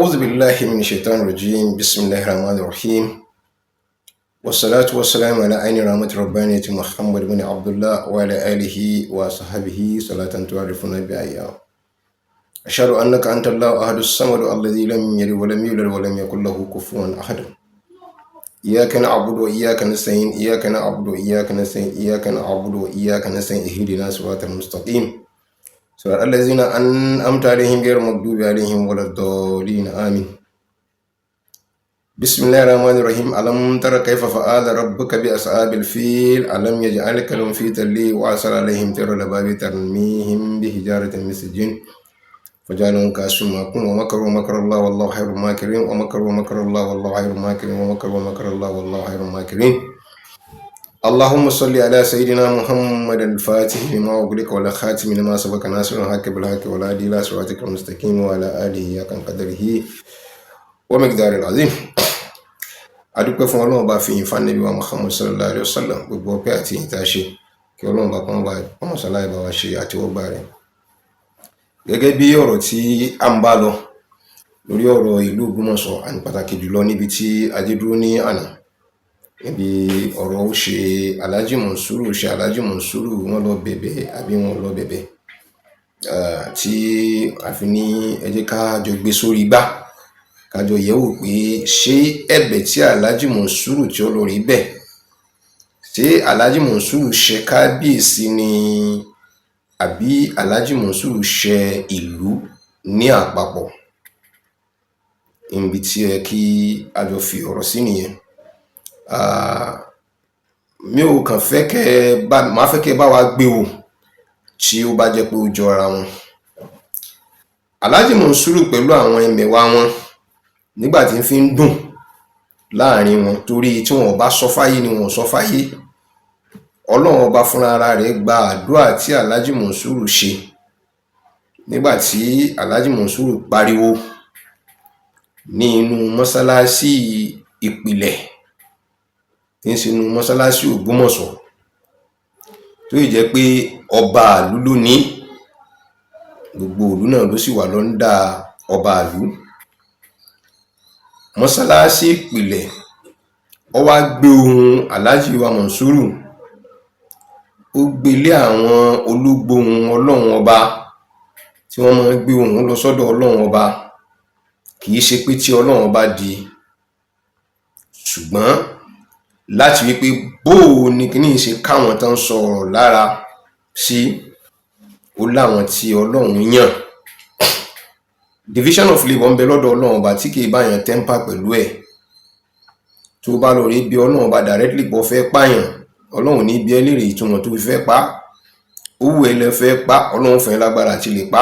أعوذ بالله من الشيطان الرجيم بسم الله الرحمن الرحيم والصلاة والسلام على عين رحمة ربانية محمد بن عبد الله وعلى آله وصحبه صلاة تعرفون بها. أشهد أنك أنت الله أحد الصمد الذي لم يلد ولم يولد ولم يكن له كفوا أحد. إياك نعبد وإياك نستعين إياك نعبد وإياك نستعين إياك نعبد وإياك نستعين اهدنا الصراط المستقيم صراط الذين أنعمت عليهم غير المغضوب عليهم ولا الضالين آمين. بسم الله الرحمن الرحيم. ألم تر كيف فعل ربك بأصحاب الفيل ألم يجعل كلهم في تلي وأرسل عليهم طيرا أبابيل ترميهم بحجارة من سجين فجعلهم كعصف مأكول ومكروا مكر الله والله خير الماكرين ومكروا مكر الله والله خير الماكرين ومكروا مكر الله والله خير الماكرين. اللهم صل على سيدنا محمد الفاتح لما أغلق والخاتم لما سبق ناصر الحق بالحق والهادي إلى صراطك المستقيم وعلى آله حق قدره ومقدار العظيم. adúpẹ́ fún Ọlọ́run bá fi yìn fún Ànábì wa Muhammad sallallahu alaihi wasallam. Gbogbo ọpẹ́ àti ìyìn tá a ṣe kí Ọlọ́run bá pọ́n ọmọ sàlàyé bá wa ṣe àtẹ́wọ́gbà rẹ̀. Gẹ́gẹ́ bí ọ̀rọ̀ tí a ń bá lọ lórí ọ̀rọ̀ ìlú Ògbómọ̀ṣọ́ àti pàtàkì jùlọ níbi tí adé dúró ní àná, níbi ọ̀rọ̀ ó ṣe Alhaji Monsuru wọ́n lọ bẹ̀bẹ̀ àbí wọ́n lọ bẹ̀bẹ̀ tí a fi ní ẹ jẹ́ ká jọ gbé sórí igbá kájọ yẹ̀wò pé ṣé ẹ̀bẹ̀ tí Alhaji Monsuru tí ó lọ rí bẹ̀, ṣé Alhaji Monsuru ṣe kábíyèsí ni àbí Alhaji Monsuru ṣe ìlú ní àpapọ̀? Ibi tí ẹ kí a jọ fi ọ̀rọ̀ sí nìyẹn. Mi ò kàn fẹ́ kẹ́ bá wa gbé wò tí ó bá jẹ́ pé ó jọra wọn. Alhaji Monsuru pẹ̀lú àwọn ẹmẹ̀wà wọn nígbà tí ń fi ń dùn láàrin wọn, torí tí wọn bá sọ fáyé ni wọn sọ fáyé. Ọlọ́run ọba fúnra ara rẹ̀ gba àdúrà tí Alhaji Monsuru ṣe nígbà tí Alhaji Monsuru pariwo ní inú mọ́sálásí ìpìlẹ̀ tí ń ṣe inú mọ́sálásí Ògbómọ̀ṣọ́, tó yìí jẹ́ pé ọba ìlú ló ní, gbogbo ìlú náà ló sì wà lọ́ndà ọba ìlú. Mọ́sálásí ìpìlẹ̀ ó wá gbé ohùn Alhaji wa Monsuru, ó gbélé àwọn olúgbòhùn Ọlọ́run ọba tí wọ́n máa ń gbé ohùn lọ sọ́dọ̀ Ọlọ́run ọba. Kì í ṣe pé tí Ọlọ́run ọba di, ṣùgbọ́n láti wípé bóò ni kíní ṣe káwọn tán sọ̀rọ̀ lára sí, ó láwọn tí Ọlọ́run yàn. Division of labour ń bẹ lọ́dọ̀ Ọlọ́run ọba tí kì í bá yàn tẹ́ḿpà pẹ̀lú ẹ̀. tó bá lọ rí bí Ọlọ́run ọba directly pọ̀ fẹ́ pààyàn, Ọlọ́run ní bí ẹ lè rí ìtumọ̀ tó fi fẹ́ pa. Owó ẹ lẹ fẹ́ pa, Ọlọ́run fẹ́ lágbára àti lè pa.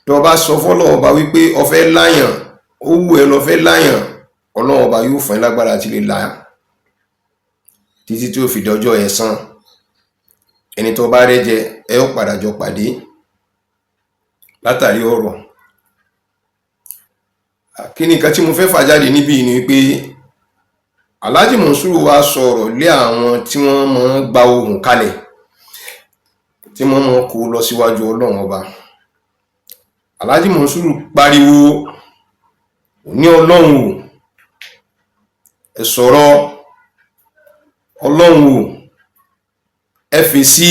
tó bá sọ fọ́lọ́run ọba wípé o fẹ́ láyàn, owó ẹ lọ fẹ́ láyàn, Ọlọ́run ọba yóò fẹ́ lágbára àti lè là títí tí ó fi dọjọ́ ẹ̀san. Ẹni tó bá rẹ́ jẹ ẹ ó padà jọ pàdé látàrí ọ̀rọ̀. Kí ni nǹkan tí mo fẹ́ fà jáde níbí ni pé Alhaji Monsuru wá sọ̀rọ̀ lé àwọn tí wọ́n máa ń gba ohùn kalẹ̀, tí wọ́n máa ń kó lọ síwájú Ọlọ́run ọba. Alhaji Monsuru pariwo ní Ọlọ́run o, ẹ sọ̀rọ̀, Ọlọ́run o, ẹ fèsì.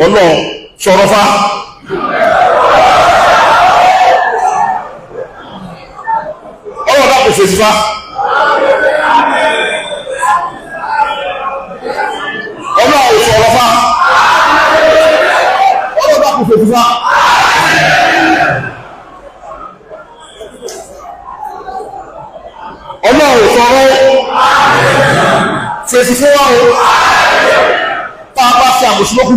Ọlọ́run sọ̀rọ̀ fá. Ọlọ́run bá kò fèsì fá. Ọlọ́run sọ̀rọ̀ fá. Ọlọ́run bá kò fèsì fá. Ọlọ́run sọ̀rọ̀ fèsì fún wa o. Tá a bá ṣe àmùsùlókù.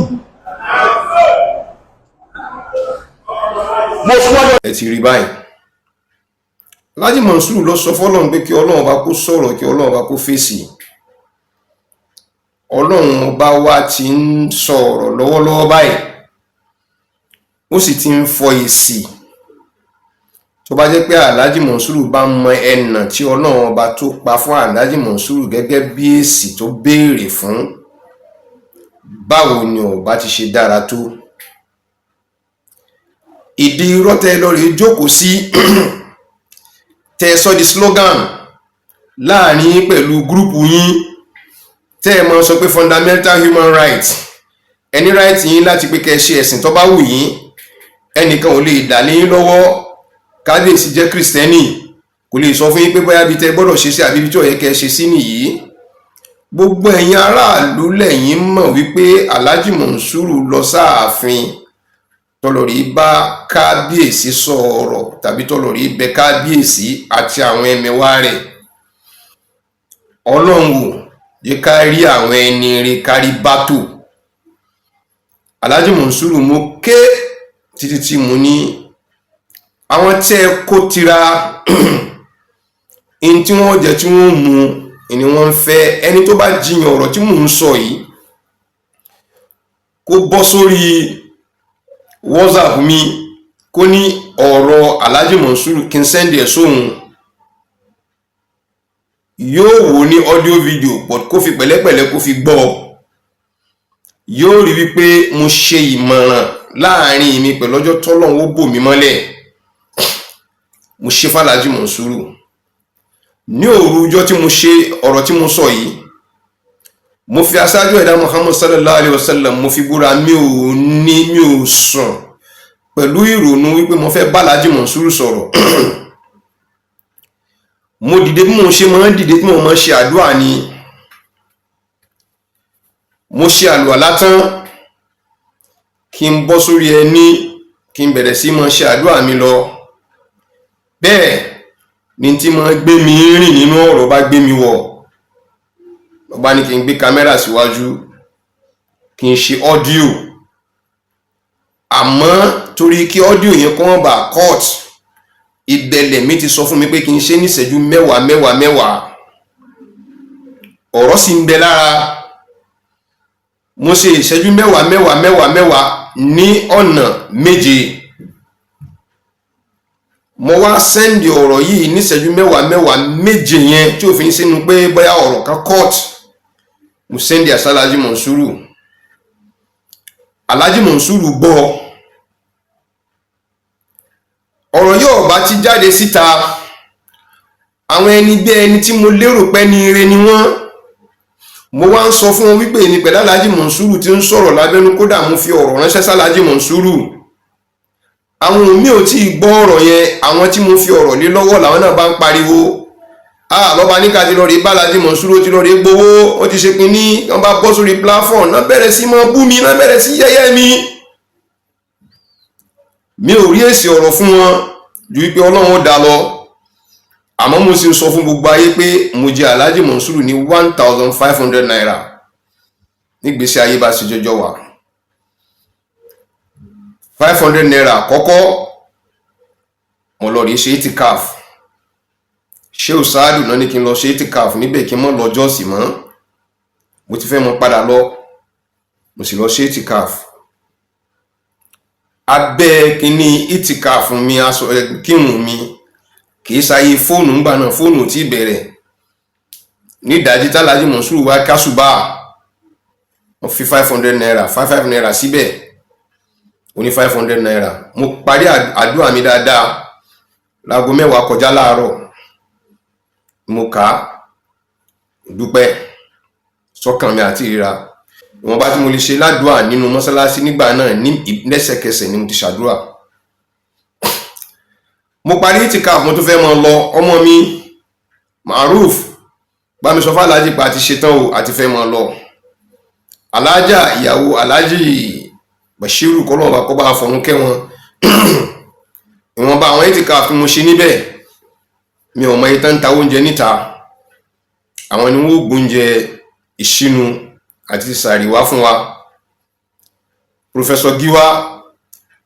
Ẹ ti rí báyìí, Alhaji Monsuru lọ sọ fọ́lọ́run pé kí Ọlọ́run bá kó sọ̀rọ̀, kí Ọlọ́run bá kó fèsì. Ọlọ́run ọba wa ti ń sọ̀rọ̀ lọ́wọ́lọ́wọ́ báyìí, ó sì ti ń fọ èsì. Tó bá jẹ́ pé Alhaji Monsuru bá mọ ẹ̀nà tí Ọlọ́run ọba tó pa fún Alhaji Monsuru gẹ́gẹ́ bí èsì tó béèrè fún, báwo ni ó bá ti ṣe dára tó. ìdí irọ́ tẹ́ lọ rèé jókòó sí tẹ́ sọ di slogan láàrin pẹ̀lú gúrùpù yín tẹ́ mọ́ sọ pé fundamental human rights, ẹni right yín láti pé kẹ́ ṣe ẹ̀sìn tó bá wù yín, ẹnìkan ò lè dà lé yín lọ́wọ́. Kábíyèsí jẹ́ Kristẹni, kò lè sọ fún yín pé bóyá bí tẹ́ gbọ́dọ̀ ṣe sí àbí bí tí ó yẹ kẹ́ ṣe sí nìyí. Gbogbo ẹ̀yin aráàlú lẹ́yìn mọ̀ wípé Alhaji Monsuru lọ sáàfin tọlọ̀rí bá kábíyèsí sọ̀rọ̀ tàbí tọlọ̀rí bẹ kábíyèsí àti àwọn ẹmẹ̀wà rẹ̀. Ọlọ́run wò jẹ́ ká rí àwọn ẹni rẹ̀ kárí bátò. Alhaji Monsuru mo ké títí tí mo ní àwọn tẹ́ kó tira in tí wọ́n jẹ tí wọ́n mú ni wọ́n fẹ́. Ẹni tó bá jiyàn ọ̀rọ̀ tí mò ń sọ yìí kó bọ́ sórí WhatsApp mi kó ní ọ̀rọ̀ Alhaji Monsuru kí n sẹ́ndì ẹ̀ sóhun, yóò wò ní audio video but kó fi pẹ̀lẹ́pẹ̀lẹ́ kó fi gbọ́. Yóò rí wípé mo ṣe ìmọ̀ràn láàrin mi pẹ̀lú ọjọ́ tọ́lọ́run ó bò mí mọ́lẹ̀. Mo ṣe fún Alhaji Monsuru ní òru ọjọ́ tí mo ṣe ọ̀rọ̀ tí mo sọ yìí. Mo fi aṣáájú ẹ̀dá Muhammad sallallahu alaihi wasallam mo fi búra, mi ò sùn pẹ̀lú ìrònú wípé mo fẹ́ bá Alhaji Monsuru sọ̀rọ̀. Mo dìde bí mo ṣe máa ń dìde tí mo máa ń ṣe àdúrà ni. Mo ṣe àlùwàlá tán kí n bọ́ sórí ẹní kí n bẹ̀rẹ̀ sí máa ṣe àdúrà mi lọ. Bẹ́ẹ̀ ni tí máa gbé mi rìn nínú ọ̀rọ̀ bá gbé mi wọ̀. Bàbá ní kí n gbé kámẹ́rà síwájú kí n ṣe ọ́díò, àmọ́ torí kí ọ́díò yẹn kọ́ bá cut, ìbẹ̀lẹ̀ mi ti sọ fún mi pé kí n ṣe ní ìṣẹ́jú mẹ́wàá. Ọ̀rọ̀ sì ń bẹ lára. Mo ṣe ìṣẹ́jú mẹ́wàá ní ọ̀nà 7. Mo wá sẹ́ndì ọ̀rọ̀ yìí ní ìṣẹ́jú mẹ́wàá 7 yẹn tí ó fi ń sínú pé bóyá ọ̀rọ̀ kan cut. Mo sẹ́ndì àṣà Alhaji Monsuru. Alhaji Monsuru gbọ́. Ọ̀rọ̀ yóò bá ti jáde síta, àwọn ẹni bí ẹni tí mo lérò pé ní ire ni wọ́n. Mo wá ń sọ fún wọn wípé ní pẹ̀lú Alhaji Monsuru tí ń sọ̀rọ̀ lábẹ́nú, kódà mo fi ọ̀rọ̀ ránṣẹ́ sí Alhaji Monsuru. Àwọn mi ò tí gbọ́ ọ̀rọ̀ yẹn, àwọn tí mo fi ọ̀rọ̀ lé lọ́wọ́ làwọn náà bá ń pariwo, lọ́ba ní ká ti lọ rí bá Alhaji Monsuru, ti lọ rí gbowó, ó ti ṣe kinní. Wọ́n bá bọ́ sórí platform náà bẹ̀rẹ̀ sí máa bú mi, náà bẹ̀rẹ̀ sí yẹ̀yẹ́ mi. Mi ò rí èsì ọ̀rọ̀ fún wọn ju wípé Ọlọ́run ó dá lọ. Àmọ́ mo sì sọ fún gbogbo ayé pé mo jẹ Alhaji Monsuru ní 1,500 naira nígbésí ayé bá ṣe jọjọ wà. 500 naira àkọ́kọ́ mo lọ rí ṣe itikaf. Ṣé Usadu náà ní kí n lọ ṣe itikaf níbẹ̀ kí n mọ́ lọ jọ́sì mọ́. Mo ti fẹ́ mọ́ padà lọ, mo sì lọ ṣe itikaf. Abẹ́ kíní itikaf mi aṣọ kírun mi kì í sáyé fóònù ńgbà náà, fóònù tí bẹ̀rẹ̀ ní ìdájí tí Alhaji Monsuru wá kásùbà. Wọ́n fi 500 naira 55 naira síbẹ̀, ó ní 500 naira. Mo parí àdúrà mi dáadáa láago 10 kọjá láàárọ̀. Mo kà á dúpẹ́ sọ́kàn mi àti ìríra. Ìwọ̀n bá tí mo lè ṣe ládùúà nínú mọ́sálásí nígbà náà ní lẹ́sẹ̀kẹsẹ̀ ni mo ti ṣàdúrà. Mo parí itikaf, mo tún fẹ́ mọ́ lọ. Ọmọ mi Maruf bá mi sọ fún Alhaji pa àti ṣetán o, àti fẹ́ mọ́ lọ. Alhaja ìyàwó Alhaji Bashiru kọ́lọ́ ọba kọ́ bá fọ̀run kẹ́ wọn. Ìwọ̀nba àwọn itikaf tí mo ṣe níbẹ̀, mi ò mọ iye tán ta oúnjẹ níta. Àwọn ni wọ́n gbóúnjẹ ìṣínú àti sàríwá fún wa. Professor Giwa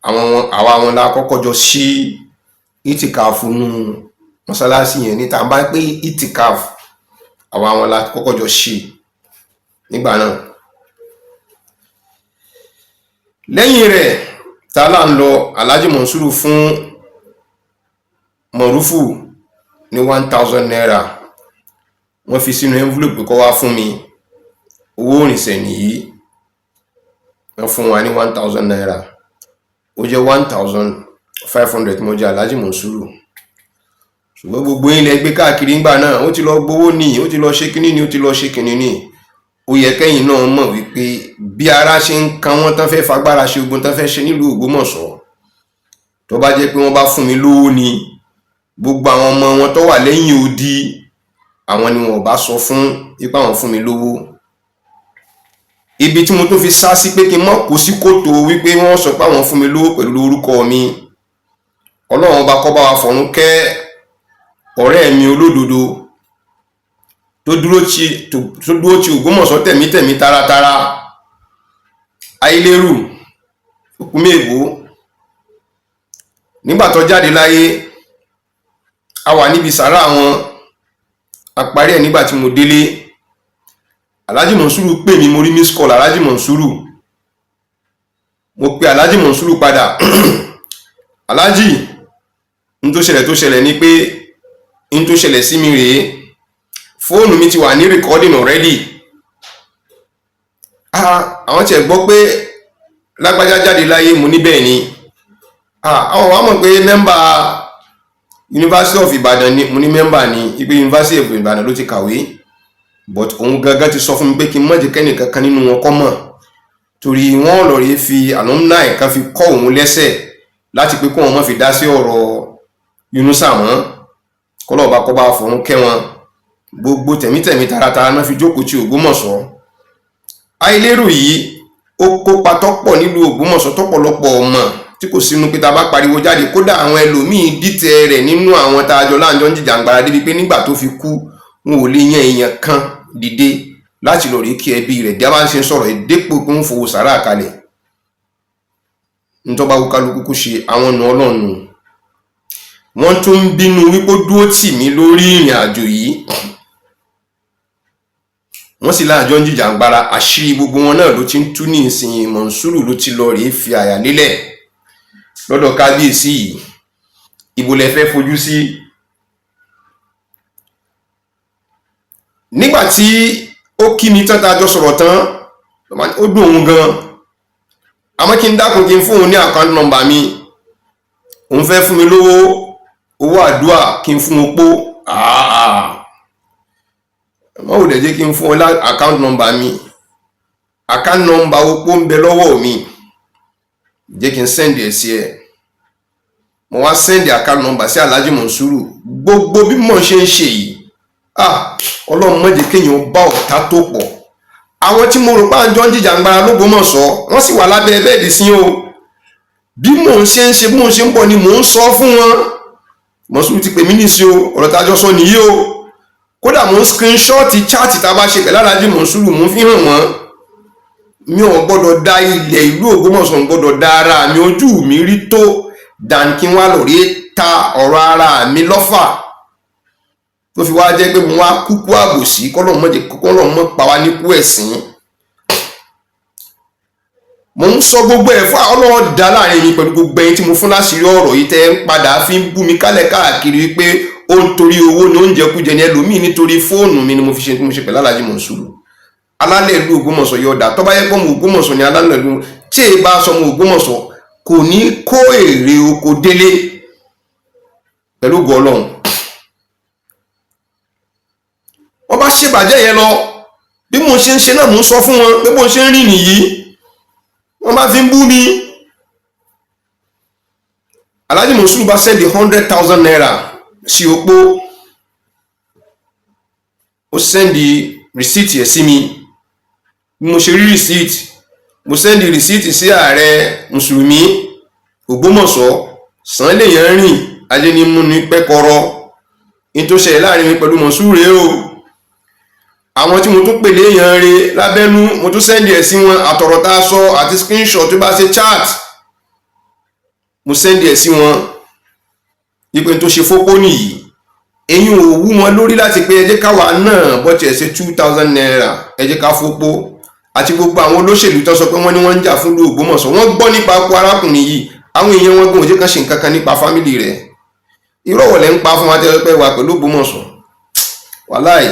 àwa wọn la kọ́kọ́ jọ sí itikaf nú mọ́sálásí yẹn níta. Bá pé itikaf àwa wọn la kọ́kọ́ jọ sí nígbà náà. Lẹ́yìn rẹ̀ ta là ń lọ, Alhaji Monsuru fún Marufu ní 1,000 naira. Wọ́n fi sínú envelope kó wá fún mi. Owó òrìṣẹ́ nìyí. Wọ́n fún wa ní 1,000 naira. Ó jẹ́ 500 mo jẹ Alhaji Monsuru. Ṣùgbọ́n gbogbo yín lẹ gbé káàkiri ńgbà náà, ó ti lọ gbowó ní, ó ti lọ ṣe kíní ní, ó ti lọ ṣe kíní ní. Ó yẹ kẹ́yìn náà mọ̀ wípé bí ara ṣe ń kan wọ́n tán fẹ́ fagbára ṣe ogun tán fẹ́ ṣe nílùú Ògbómọ̀ṣọ́, tó bá jẹ́ pé wọ́n bá fún mi lówó ni, gbogbo àwọn ọmọ wọn tó wà lẹ́yìn odi, àwọn ni wọn ò bá sọ fún ipá wọn fún mi lówó. Ibi tí mo tún fi sá sí pé kí n mọ̀ kó sí kòtò wípé wọ́n sọ pé àwọn fún mi lówó pẹ̀lú orúkọ mi. Ọlọ́run ọba kó bá wa fọ̀run kẹ́ ọ̀rẹ́ mi olódodo tó dúró ti Ògbómọ̀ṣọ́ tẹ̀mítẹ̀mí taratara, Ayélérù Òkúmèbó. Nígbà tó jáde láyé, a wà níbi sàárà wọn, a parí ẹ̀ nígbà tí mo délé. Alhaji Monsuru pè mí, mo rí miss call Alhaji Monsuru. Mo pe Alhaji Monsuru padà. Alhaji, n tó ṣẹlẹ̀ ni pé n tó ṣẹlẹ̀ sí mi rèé, fóònù mi ti wà ní recording already. Àwọn tí ẹ gbọ́ pé lágbájá jáde láyé, mo ní bẹ́ẹ̀ ni. Àwọn wá mọ̀ pé mẹ́mbà University of Ibadan ni, mo ní mẹ́mbà ni, ipe University of Ibadan ló ti kàwé. But òun gangan ti sọ fún mi pé kí n má jẹ́ kẹ́ni kankan nínú wọn kọ́ mọ̀, torí wọ́n lọ rí fi alumni kan fi kọ́ òun lẹ́sẹ̀ láti pé kó wọn má fi dá sí ọ̀rọ̀ Yunusa mọ́. Kọ́lọ́ọ̀bá kó bá fọ̀run kẹ́ wọn. Gbogbo tẹ̀mítẹ̀mí taratara náà fi jókòó ti Ògbómọ̀ṣọ́. Ayélérù yìí ó kópa tọ́pọ̀ nílùú Ògbómọ̀ṣọ́ tọ́pọ̀lọpọ̀ ọmọ tí kò sínú pé ta bá pariwo jáde. Kódà àwọn ẹlòmíín dìtẹ̀ rẹ̀ nínú àwọn tá a jọ láǹjọ́ ń jìjàǹgbara débi pé nígbà tó fi kú wọn ò lè yan èèyàn kan dìde láti lọ rí kí ẹbí rẹ̀ díẹ̀ bá ń ṣe sọ̀rọ̀ ìdépò kún fowó sàrà kalẹ̀. Nítorí bá kálukú kú ṣe àwọn ọ̀nà Ọlọ́run. Wọ́n tún ń bínú wípé ó dúró tì mí lórí ìrìn àjò yìí. Wọ́n sì láàjọ ń jìjàǹgbara, àṣírí gbogbo wọn náà ló ti ń tú ní ìsìn. Monsuru ló ti lọ rí fi àyà lélẹ̀ lọ́dọ̀ kábíyèsí yìí. Ibo lẹ fẹ́ fojú sí? Nígbàtí ó kí mi tán tá a jọ sọ̀rọ̀ tán, ó dùn òun gan. Àmọ́ kí n dákun kí n fún òun ní account number mi. Òun fẹ́ fún mi lówó, owó àdúrà kí n fún opó. Wọ́n ò dẹ̀ jẹ́ kí n fún ọ account number mi. Account number opó ń bẹ lọ́wọ́ mi. Jẹ́ kí n send ẹ̀ sí ẹ. Mo wá send account number sí Alhaji Monsuru. Gbogbo bí mo ṣe ń ṣe yìí, Ọlọ́run má jẹ́ kéèyàn bá ọ̀tá tó pọ̀. Àwọn tí mo rò pé àjọ ń jìjàǹgbara l'Ógbómọ̀ṣọ́, wọ́n sì wà lábẹ́ bẹ́ẹ̀dì sí o. Bí mò ń ṣe ń ṣe, bí mò ń ṣe ń bọ̀ ni mò ń sọ fún wọn. Monsuru ti pè mí ní sí o, ọ̀rọ̀ tá a jọ sọ nìyí o. Kódà mò ń screenshot chat tá a bá ṣe pẹ̀lú Alhaji Monsuru, mò ń fi hàn wọ́n. Mi ò gbọ́dọ̀ dá ilẹ̀ ìlú Ògbómọ̀ṣọ́, gbọ́dọ̀ dá ara mi, ojú mi rí tó dan kí n wá lọ rí ta ọ̀rọ̀ ara mi lọ́fà. Tó fi wá jẹ́ pé mo wá kúkú àbòsí, kọ́lọ́run mọ́ pa wá níkú ẹ̀sìn. Mo ń sọ gbogbo ẹ̀ fún Ọlọ́run dá láàrin mi pẹ̀lú gbogbo ẹ̀yin tí mo fún láṣìírí ọ̀rọ̀ yìí tẹ́ ń padà fi ń bú mi kálẹ̀ káàkiri wípé ó ń torí owó ní oúnjẹ kújẹ ní ẹlòmíì nítorí fóònù mi ni mo fi ṣe tí mo ṣe pẹ̀lú Alhaji Monsuru. Alálẹ̀ ìlú Ògbómọ̀ṣọ́ yọ̀ọ̀dà tó bá yẹ pé mo Ògbómọ̀ṣọ́ ni alálẹ̀ ìlú tí èyí bá sọ mo Ògbómọ̀ṣọ́ kò ní kó èrè oko délé pẹ̀lú ògo Ọlọ́run. Wọ́n bá ṣèbàjẹ́ yẹn lọ, bí mo ṣe ń ṣe náà mo ń sọ fún wọn pé bó ṣe ń rìn nìyí, wọ́n bá fi ń bú mi. Alhaji Monsuru bá sẹ́ndì 100,000 naira sí opó. Ó sẹ́ndì rìsíìtì ẹ̀ sí mi. Bí mo ṣe rí rìsíìtì, mo sẹ́ndì rìsíìtì sí ààrẹ Mùsùlùmí Ògbómọ̀ṣọ́. Sàn lè yẹn rìn, ajé ní mú ní pẹ́kọrọ. In tó ṣẹlẹ̀ láàrin mi pẹ̀lú Monsuru rèé o. Àwọn tí mo tún pèlè èèyàn rẹ̀ lábẹ́nú, mo tún sẹ́ndì ẹ̀ sí wọn, àtọ̀rọ̀ tá a sọ àti screenshot tó bá ṣe chat, mo sẹ́ndì ẹ̀ sí wọn. Ipò tó ṣe fópó nìyí. Èyí ò wú wọn lórí láti pé ẹ jẹ́ káwa náà bọ́ tiẹ̀ ṣe 2,000 naira, ẹ jẹ́ ká fópó. Àti gbogbo àwọn olóṣèlú tó sọ pé wọ́n ní wọ́n ń jà fún ìlú Ògbómọ̀ṣọ́, wọ́n gbọ́ nípa ikú arákùnrin yìí. Àwọn èèyàn wọn gan ò jẹ́ kán ṣe nǹkan kan nípa fámìlì rẹ̀. Irọ́ lẹ ń pa fún wa tẹ́lẹ̀ pé wà pẹ̀lú Ògbómọ̀ṣọ́. Wàláì,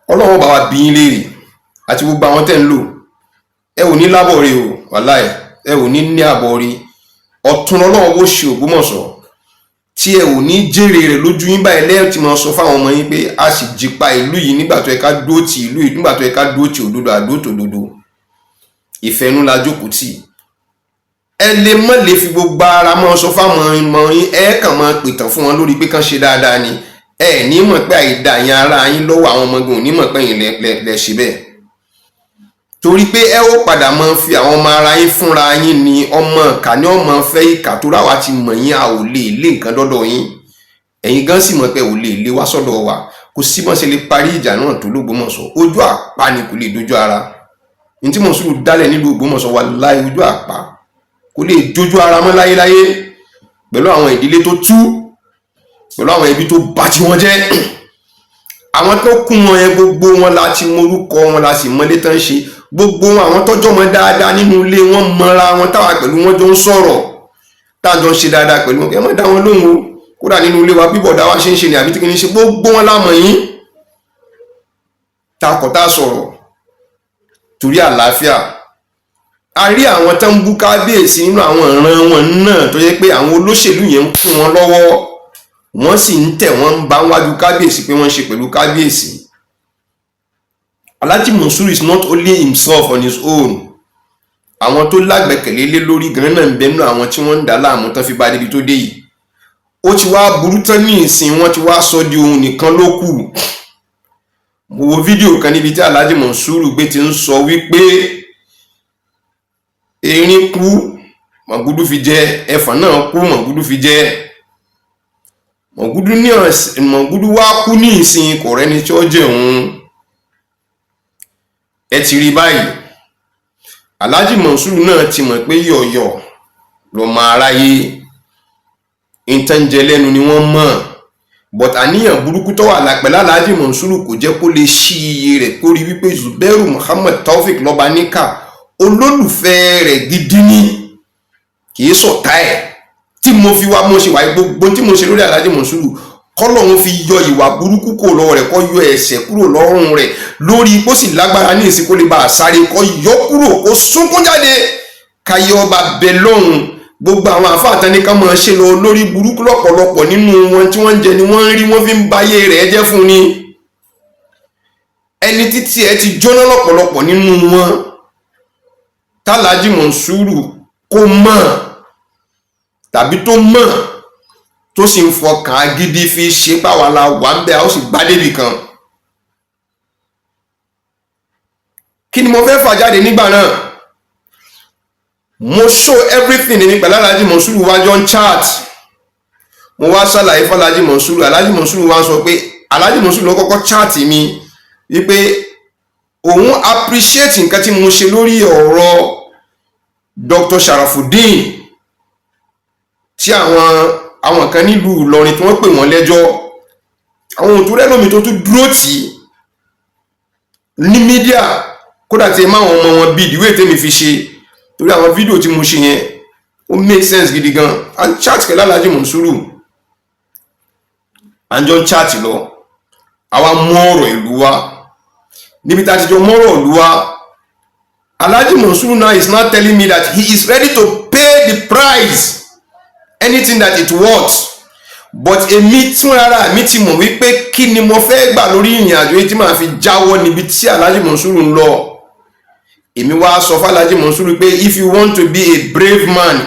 Ọlọ́run bá wa bí yín léèrè àti gbogbo àwọn tẹ́ ń lò. Ẹ ò ní lábọ̀ rí o, wàláì, ẹ ò ní àbọ̀ rí. ọ̀tún Ọlọ́run ó ṣe Ògbómọ̀ṣọ́ tí ẹ ò ní jèrè rẹ̀ lójú yín báyìí lẹ́yìn tí mo sọ fáwọn ọmọ yín pé a sì jìpa ìlú yìí nígbà tó yẹ ká dúró ti ìlú yìí nígbà tó yẹ ká dúró ti òdodo àdótò òdodo ìfẹ́nú la jókòó tì ẹ lè mọ́ lè fi gbogbo ara mọ́ sọ fáwọn ọmọ yín ẹ kàn máa pìtàn fún wọn lórí pé kán ṣe dáadáa ni ẹ ní mọ̀ pé àìdá yẹn ara yín lọ́wọ́ àwọn ọmọ gan ò ní mọ̀ pé yín lẹ ṣe bẹ́ẹ̀ torí pé ẹ ó padà máa fi àwọn ọmọ ara yín fúnra yín ni ọmọ ìkà ní ọmọ fẹ́ ìkà tó ráwa ti mọ̀ yín a ò lè lé nǹkan dọ́dọ̀ yín ẹ̀yin gan sì mọ̀ pé ò lè lé wá sọ́dọ̀ wa kò sí bọ́n ṣe lè parí ìjà náà tó l'Ógbómọ̀ṣọ́ ojú àpá ni kò lè dojú ara ní tí Mọ̀nsúrù dálẹ̀ nílùú Ògbómọ̀ṣọ́ wa láì ojú àpá kò lè dojú ara mọ́ láyéláyé pẹ̀lú àwọn ìdílé tó tú pẹ̀lú àwọn ẹbí tó bá tí wọ́n jẹ́ àwọn tó kún wọn yẹn gbogbo wọn láti mọ orúkọ wọn la sì mọlé tán ṣe gbogbo àwọn tọ́jọ́ mọ dáadáa nínú ilé wọn mọra wọn táwa pẹ̀lú wọn jọ ń sọ̀rọ̀ tájọ ń ṣe dáadáa pẹ̀lú wọn kí ẹ má dá wọn lóhùn o kódà nínú ilé wa bíbọ̀ dá wa ṣe ń ṣe ni àbí tí kì í ṣe gbogbo wọn lámọ̀ yín takọ̀tà sọ̀rọ̀ torí àlàáfíà a rí àwọn tó ń bú kábíyèsí nínú àwọn ìran wọn náà tó yẹ pé àwọn olóṣèlú yẹn ń kún wọn lọ́wọ́ wọ́n sì ń tẹ̀ wọ́n ń bá wájú kábíyèsí pé wọ́n ń ṣe pẹ̀lú kábíyèsí. Alhaji Monsuru is not only himself on his own àwọn tó lágbẹ̀kẹ̀lé lé lórí gan náà ń bẹ nínú àwọn tí wọ́n ń dà láàmú tán fi bá débi tó dé yìí ó ti wá burú tán ní ìsìn wọ́n ti wá sọ di ohun nìkan ló kù. Mo wo fídíò kan níbi tí Alhaji Monsuru gbé ti ń sọ wípé erin kú Mọ̀gúdú fi jẹ ẹfọ̀n náà kú Mọ̀gúdú fi jẹ Mọ̀gúdú wá kú ní ìsìn kò rẹ́ni tí ó jẹ òun ẹ ti rí báyìí Alhaji Monsuru náà ti mọ̀ pé yọ̀yọ̀ ló máa ráyé ìtànjẹ lẹ́nu ni wọ́n mọ̀ but àníyàn burúkú tó wà lápẹ̀lá Alhaji Monsuru kò jẹ́ kó lè ṣí iye rẹ̀ kó rí wípé Zubairu Muhammad Taofeek Lọ́baníkà olólùfẹ́ rẹ̀ gidi ní kìí sọ̀tá ẹ̀ tí mo fi wá mo ṣe wáyé gbogbo tí mo ṣe lórí Alhaji Monsuru kọ́lọ́hún fi yọ ìwà burúkú kò lọ́wọ́ rẹ̀ kó yọ ẹ̀ṣẹ̀ kúrò lọ́rùn rẹ̀ lórí kó sì lágbára ní ìsìn kó lè bá a sáré kó yọ kúrò kó sunkún jáde káyọ̀ ọba bẹ lọ́hùn gbogbo àwọn àfáàtàn ní ká máa ṣe lọ lórí burúkú lọ́pọ̀lọpọ̀ nínú wọn tí wọ́n ń jẹ ni wọ́n ń rí wọ́n fi ń báyé rẹ̀ jẹ́ fún ni ẹni títí ẹ ti jóná lọ́pọ̀lọpọ̀ nínú wọn tálàjì Monsuru kó mọ̀ tàbí tó mọ̀ tó sì ń fọkàn agídí fi ṣe báwa la wà ń bẹ a ó sì gbá débì kan kí ni mo fẹ́ fà jáde nígbà náà mo show everything ní pẹ̀lú Alhaji Monsuru wájọ ń chat mo wá ṣàlàyé fún Alhaji Monsuru Alhaji Monsuru wá sọ pé Alhaji Monsuru ló kọ́kọ́ chat mi wípé òun appreciate nǹkan tí mo ṣe lórí ọ̀rọ̀ Dr. Sharafuddin tí àwọn kan nílùú Ìlọrin tí wọ́n pè wọ́n lẹ́jọ́ àwọn òtúrẹ́ lómi tó tún dúró tì ní mídíà kódà tí ẹ máa wọn ọmọ wọn bíi ìdíwé tèmi fi ṣe torí àwọn fídíò tí mo ṣe yẹn ó make sense gidi gan a chat pẹ̀lú Alhaji Monsuru à ń jọ chat lọ àwa mú ọ̀rọ̀ ìlú wa níbi tá a ti jọ mọ́rọ̀ ìlú wa Alhaji Monsuru now is not telling me that he is ready to pay the price anything that it worth but èmi tún rárá mi ti mọ̀ wípé kí ni mo fẹ́ gbà lórí ìrìn àjò yìí tí màá fi jáwọ́ níbi tí Alhaji Monsuru ń lọ èmi wá sọ fún Alhaji Monsuru pé if you want to be a brave man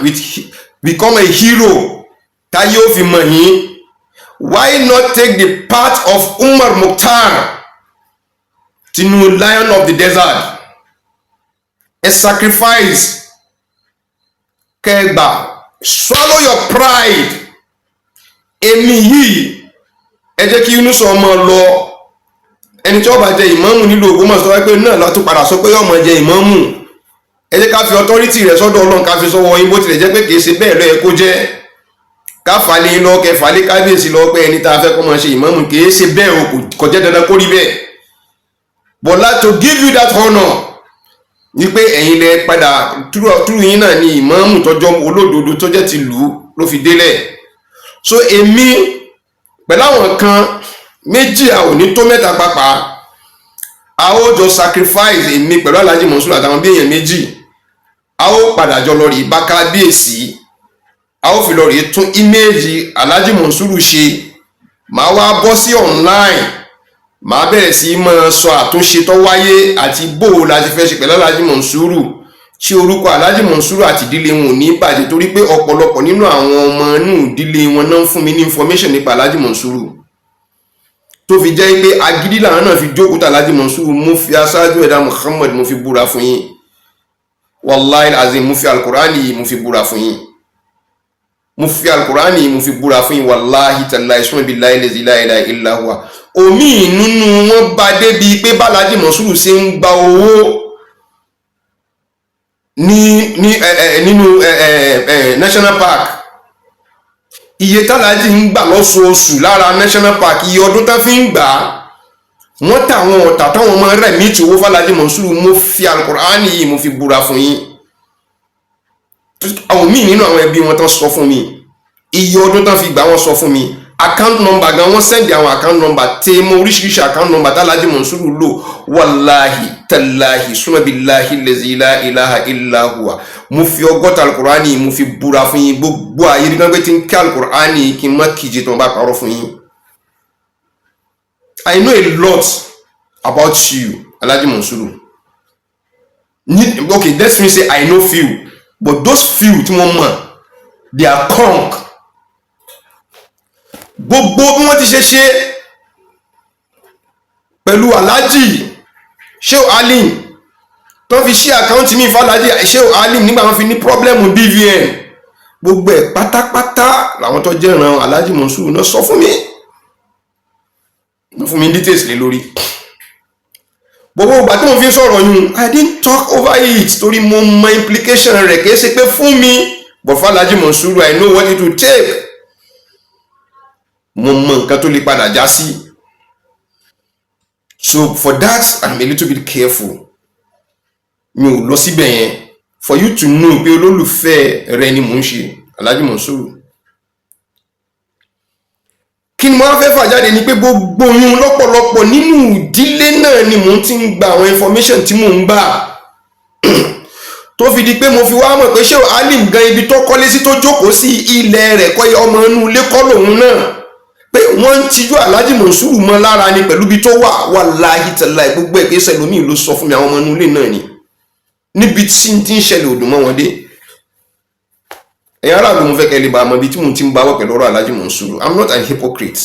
become a hero táyé ó fi mọ̀ yín why not take the path of Umar Mukhtar tinu Lion of the Desert a sacrifice kẹgbà swallow your pride èmi yìí ẹ jẹ́ kí Yunus ọmọ lọ ẹni tí ó bá jẹ ìmáàmù nílùú Ògbómọ̀ṣọ́ wáyé pé náà látún padà sọ pé ọmọ jẹ ìmáàmù ẹ jẹ́ ká fi authority rẹ̀ sọ́dọ̀ Ọlọ́run ká fi sọ́wọ́ yín bó tilẹ̀ jẹ́ pé kìí ṣe bẹ́ẹ̀ lọ́yẹ kó jẹ́ ká falẹ̀ lọ kẹ falẹ̀ kábíyèsí lọ pé ẹni tá a fẹ́ kó máa ṣe ìmáàmù kìí ṣe bẹ́ẹ̀ o kò jẹ́ dandan kó rí bẹ́ẹ̀ but like to give you that honour wípé ẹ̀yin lẹ padà túrú yín náà ni ìmáàmù tọ́jọ́ olódodo tó jẹ́ ti lù ú ló fi délẹ̀ so èmi pẹ̀lú àwọn kan méjì a ò ní tó mẹ́ta pàápàá a ó jọ sacrifice èmi pẹ̀lú Alhaji Monsuru àtàwọn bí èèyàn méjì a ó padà jọ lọ rí bá kábíyèsí a ó fi lọ rèé tún íméèjì Alhaji Monsuru ṣe. Màá wá bọ́ sí online, màá bẹ̀rẹ̀ sí máa sọ àtúnṣe tó wáyé àti bó o la ti fẹ́ ṣe pẹ̀lú Alhaji Monsuru, tí orúkọ Alhaji Monsuru àti ìdílé wọn ò ní bàjẹ́, torí pé ọ̀pọ̀lọpọ̀ nínú àwọn ọmọ inú ìdílé wọn náà ń fún mi ní information nípa Alhaji Monsuru, tó fi jẹ́ pé agídí làwọn náà fi jókòó tà Alhaji Monsuru. Mo fi aṣáájú ẹ̀dá Muhammad mo fi búra fún yín, wallahi azim, mo fi alukurani yìí mo fi búra fún yín, mo fi alukurani yìí mo fi búra fún yín, wallahi tallahi suma billahi la ilaha illa huwa. Omi nínú wọn bá débi pé Alhaji Monsuru ṣe ń gba owó nínú national park, iye tálàjì ń gbà lọ́sọ̀ọ̀sù lára national park, iye ọdún tán fi ń gbà á, wọ́n tàwọn ọ̀tà táwọn ọmọ rẹ̀ mí tí owó f'Alhaji Monsuru. Mo fi alukurani yìí mo fi búra fún yín. Àwọn míì nínú àwọn ẹbí wọn tán sọ fún mi iye ọdún tán fi gbà, wọ́n sọ fún mi account number gan, wọ́n sẹ́ndì àwọn account number tẹ́ mọ oríṣiríṣi account number t'Alhaji Monsuru lò. Wallahi tallahi suma billahi lazi la ilaha illa huwa. Mo fi ọgọ́ta alukurani mo fi búra fún yín. Gbogbo ayé nígbà pé tí ń kí alukurani kí n má kíje tó ń bá parọ́ fún yín. I know a lot about you, Alhaji Monsuru. Okay, let me say I know few, but those few tí mo mọ̀, they are conk. Gbogbo bí wọ́n ti ṣe pẹ̀lú Alhaji Shehu Alim tó fi ṣí àkáǹtì mi f'Alhaji Shehu Alim nígbà wọ́n fi ní pọ́blẹ́mù BVN, gbogbo ẹ̀ pátápátá làwọn tó jẹ́ ìran Alhaji Monsuru náà sọ fún mi, wọ́n fún mi details lé lórí. Gbogbo ìgbà tí mo fi sọ̀rọ̀ yún, I didn't talk over it torí mo mọ implication rẹ̀, kìí ṣe pé fún mi, but f'Alhaji Monsuru I know what it will take. Mo mọ nǹkan tó lè padà já sí. So for that I'm a little bit careful. Mi ò lọ síbẹ̀ yẹn for you to know pé olólùfẹ́ rẹ ni mò ń ṣe, Alhaji Monsuru. Kí ni mo wá fẹ́ fà jáde ni pé gbogbo yún lọ́pọ̀lọpọ̀ nínú ìdílé náà ni mò ń ti ń gba àwọn information tí mò ń gbà tó fi di pé mo fi wá mọ̀ pé Shehu Alim gan ibi tó kọ́lé sí tó jókòó sí ilẹ̀ rẹ̀ kọ́ ọmọ inú ilé kọ́ lòun náà, pé wọ́n ń tijú Alhaji Monsuru mọ́ lára ni pẹ̀lú ibi tó wà. Wallahi tallahi gbogbo ẹ̀kẹ́ sẹlómi ló sọ fún mi, àwọn ọmọ inú ilé náà ni, níbi tí ń ṣẹlẹ̀ òdùn mọ́ wọn dé. Ẹ̀yin aráàlú mo fẹ́ kẹ́ lè bá ọmọ ibi tí mo ti ń bá wọ́ pẹ̀lú ọ̀rọ̀ Alhaji Monsuru. I'm not an hypocrite.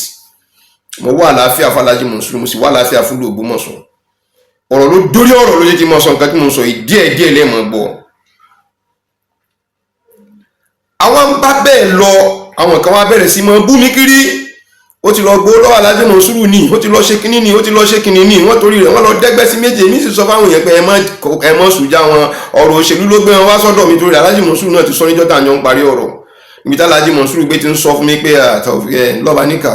Mo wà àlàáfíà fún Alhaji Monsuru, mo sì wà àlàáfíà fún Ògbómọ̀ṣọ́. Ọ̀rọ̀ ló dórí ọ̀rọ̀ ló jẹ́ kí n mọ̀ sọ nǹkan tí mo sọ yìí díẹ̀ lẹ́ẹ̀mọ̀ gbọ́. Àwọn bá bẹ́ẹ̀ lọ, àwọn kan wá bẹ̀rẹ̀ sí mọ́ bú mi kiri. Ó ti lọ gbó lọ́wọ́ Alhaji Monsuru ni, ó ti lọ ṣe kíní ni, ó ti lọ ṣe kíní ni, wọ́n torí rẹ̀ wọ́n lọ dẹ́gbẹ́ sí méje. Mi sì sọ fáwọn èèyàn pé ẹ mọ́ sùjá wọn, ọ̀rọ̀ òṣèlú ló gbé wọn wá sọ́dọ̀ mi, torí Alhaji Monsuru náà ti sọ níjọ́ tá à ń jọ ń parí ọ̀rọ̀. Ibi tí Alhaji Monsuru gbé ti ń sọ fún mi pé lọ́ba níkà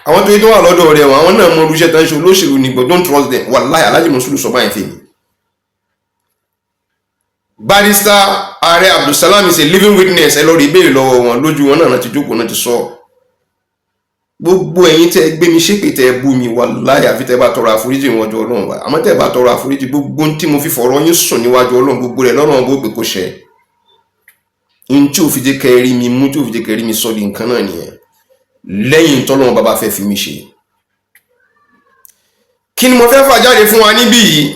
àwọn tó yẹ tó wà lọ́dọ̀ rẹ̀ àwọn náà mọ olùṣẹ́ tán ṣe olóṣèlú ni, but don't trust them. Wallahi Alhaji Monsuru sọ báyìí fèmí. Barrister Ààrẹ Abdulsalam is a living witness. Ẹ lọ rí ìbéèrè lọ́wọ́ wọn, lójú wọn náà ti jókòó náà ti sọ. Gbogbo ẹ̀yin tẹ́ gbé mi ṣépè tẹ́ bú mi, wallahi àfi tẹ́ bá tọrọ àforíjì níwájú Ọlọ́run wa. Àmọ́ tẹ́ bá tọrọ àforíjì, gbogbo tí mo fi fọ̀rọ̀ yín sùn níwájú Ọlọ́run, gbogbo rẹ̀ lọ́rùn bó gbé kó ṣẹ. In tí ò fi jẹ́ kẹrí mi mú, tí ò fi jẹ́ kẹrí mi sọ di nǹkan náà nìyẹn, lẹ́yìn tọ́lọ́run bàbá fẹ́ fi mi ṣe. Kí ni mo fẹ́ fà jáde fún wa níbí yìí?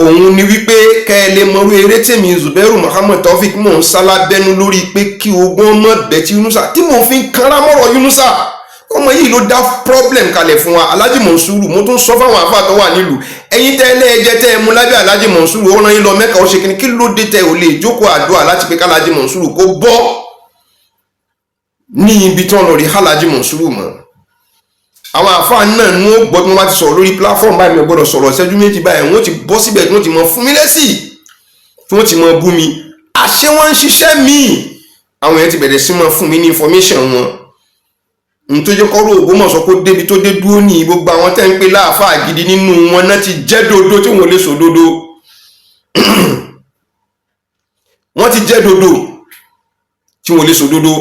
Òun ni wípé kẹ́ lè mọrú eré tèmi Zubairu Muhammad Taofeek mò ń sálá bẹ́nu lórí pé kí ogun ọmọ bẹ̀ tí Yunusa tí mò ń fi kára mọ́rọ̀ Yunusa. Ọmọ yìí ló dá problem kalẹ̀ fún wa. Alhaji Monsuru mo tún sọ fáwọn àfáà tó wà nílùú, ẹ̀yin tẹ́lẹ̀ ẹjẹ́ tẹ́ mú lábẹ́ Alhaji Monsuru ó rán yín lọ Mẹ́kà ó ṣe kíni, kí ló dé tẹ́ ò lè jókòó àdúrà láti pé k'Alhaji Monsuru kó bọ́ ní ibi tí wọ́n lọ rí Alhaji Monsuru mọ́. Àwọn àfáà náà ní ó gbọ́ tí wọ́n bá ti sọ̀rọ̀ lórí platform báyìí, mi ò gbọ́dọ̀ sọ̀rọ̀ ìṣẹ́jú méjì báyìí, wọ́n ti bọ́ síbẹ̀ tí wọ́n ti mọ fún mi lẹ́sì, tí wọ́n ti mọ bú mi. Àṣé wọ́n ń ṣiṣẹ́ míì, àwọn èèyàn ti bẹ̀rẹ̀ sí mọ fún mi ní information wọn. N tó jẹ́ kọ́rọ̀ Ògbómọ̀ṣọ́ kó débi tó dé dúró ní gbogbo àwọn tẹ́ ń pè láàfáà gidi nínú wọn náà ti jẹ́ dodo tí wọ́n lè sọ dodo. Wọ́n ti jẹ́ dodo tí wọ́n lè sọ dodo.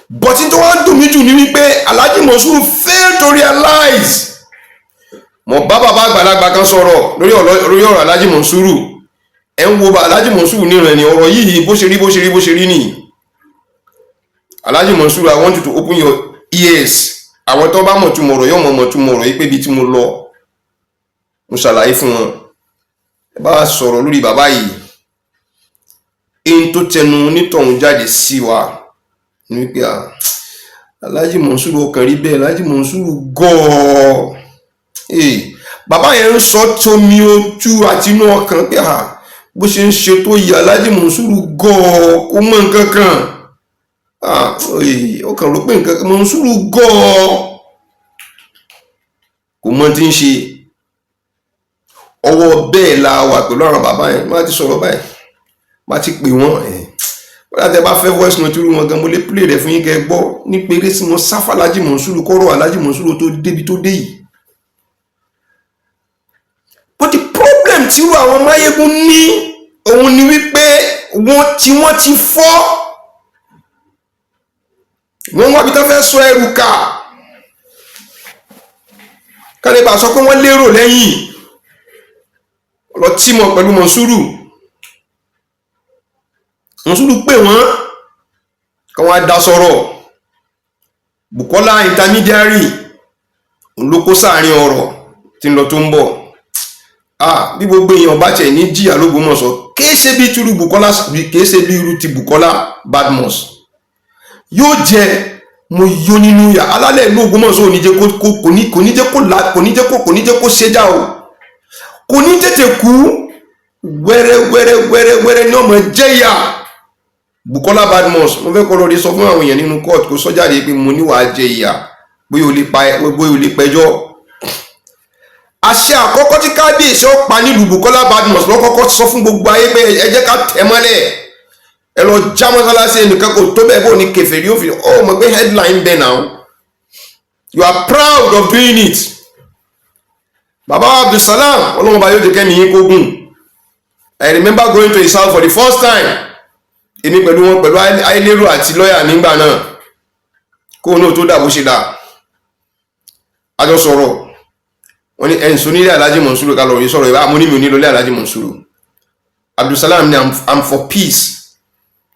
But tí tó wá dùn mí jù ní wípé Alhaji Monsuru fail to realize. Mo bá bàbá àgbàlagbà kan sọ̀rọ̀ lórí ọ̀rọ̀ Alhaji Monsuru. ẹ̀ ń wo Alhaji Monsuru níran ni ọ̀rọ̀ yìí bó ṣe rí ni. Alhaji Monsuru, I want you to open your ears. Àwọn tó bá mọ̀ túmọ̀ ọ̀rọ̀ yóò mọ̀ túmọ̀ ọ̀rọ̀ yìí pé bí tí mo lọ mo ṣàlàyé fún wọn. Ẹ bá sọ̀rọ̀ lórí bàbá yìí, èyí tó tẹnu onítọ̀hún jáde sí wa ní wípé Alhaji Monsuru ọkàn rí bẹ́ẹ̀, Alhaji Monsuru gọ́ọ̀. Bàbá yẹn ń sọ tómi ojú àti inú ọkàn pé bó ṣe ń ṣe tó yẹ Alhaji Monsuru gọ́ọ̀ kó mọ̀ nǹkan kan. Ó kàn rò pé nǹkan kan Monsuru gọ́ọ̀ kò mọ̀ tí ń ṣe. Ọwọ́ bẹ́ẹ̀ la wà pẹ̀lú àwọn bàbá yẹn. Má ti sọ̀rọ̀ báyìí, má ti pè wọ́n. Bọ́lá tẹ bá fẹ́ voice note irú wọn gan, mo lè play rẹ̀ fún yín kẹ́ gbọ́ ní péré sí wọn sáfà Alhaji Monsuru kọ́rọ̀ Alhaji Monsuru tó débi tó dé yìí. But the problem tí irú àwọn Máyégún ní òun ni wípé wọ́n ti fọ́. Wọ́n wá bí tó fẹ́ sọ ẹrù ká lè bá sọ pé wọ́n lérò lẹ́yìn lọ tí mọ̀ pẹ̀lú Monsuru. Monsuru pè wọ́n kí wọ́n dá sọ̀rọ̀. Bukola intermediary ló kó sáàrin ọ̀rọ̀ tí ń lọ tó ń bọ̀. Bí gbogbo èèyàn bá tẹ̀ ní jìyà l'Ógbómọ̀ṣọ́, kìí ṣe bí irú Bukola, kìí ṣe bí irú ti Bukola Badmus yóò jẹ mo yó nínú yà. Alálẹ̀ ìlú Ògbómọ̀ṣọ́ kò ní jẹ́ kó ṣe já o, kò ní tètè kú. Wẹ́rẹ́ ní ọmọ jẹ́yà. Bukola Badmus, mo fẹ́ kọ́ lọ rí sọ fún àwọn èèyàn nínú court kó sọ́jáde pé mo níwàá jẹ ìyà bóyá o lè pẹjọ́. Àṣẹ àkọ́kọ́ tí kábíyèsí ó pa nílùú Bukola Badmus lọ́kọ́kọ́ sọ fún gbogbo ayé pé ẹ jẹ́ ká tẹ̀ mọ́lẹ̀, ẹ lọ já mọ́sálásí ẹnìkan kò tó bẹ́ẹ̀ bó ní kèfèrí ó fi mọ̀ pé headline bẹ́ẹ̀ now. You are proud of doing it. Baba Abdulsalam ọlọ́run bá yóò jẹ́ kẹ́mi yín kógùn. I remember going to his house for the first time. Èmi pẹ̀lú wọn pẹ̀lú Ailero àti lọ́yà nígbà náà kó náà tó dà bó ṣe dà. A jọ sọ̀rọ̀, wọ́n ní ẹ̀ǹsọ́ nílé Alhaji Monsuru ká lọ rí sọ̀rọ̀ ìbá mo ní mi ò ní lọlé Alhaji Monsuru. Abdulsalam ni I'm for peace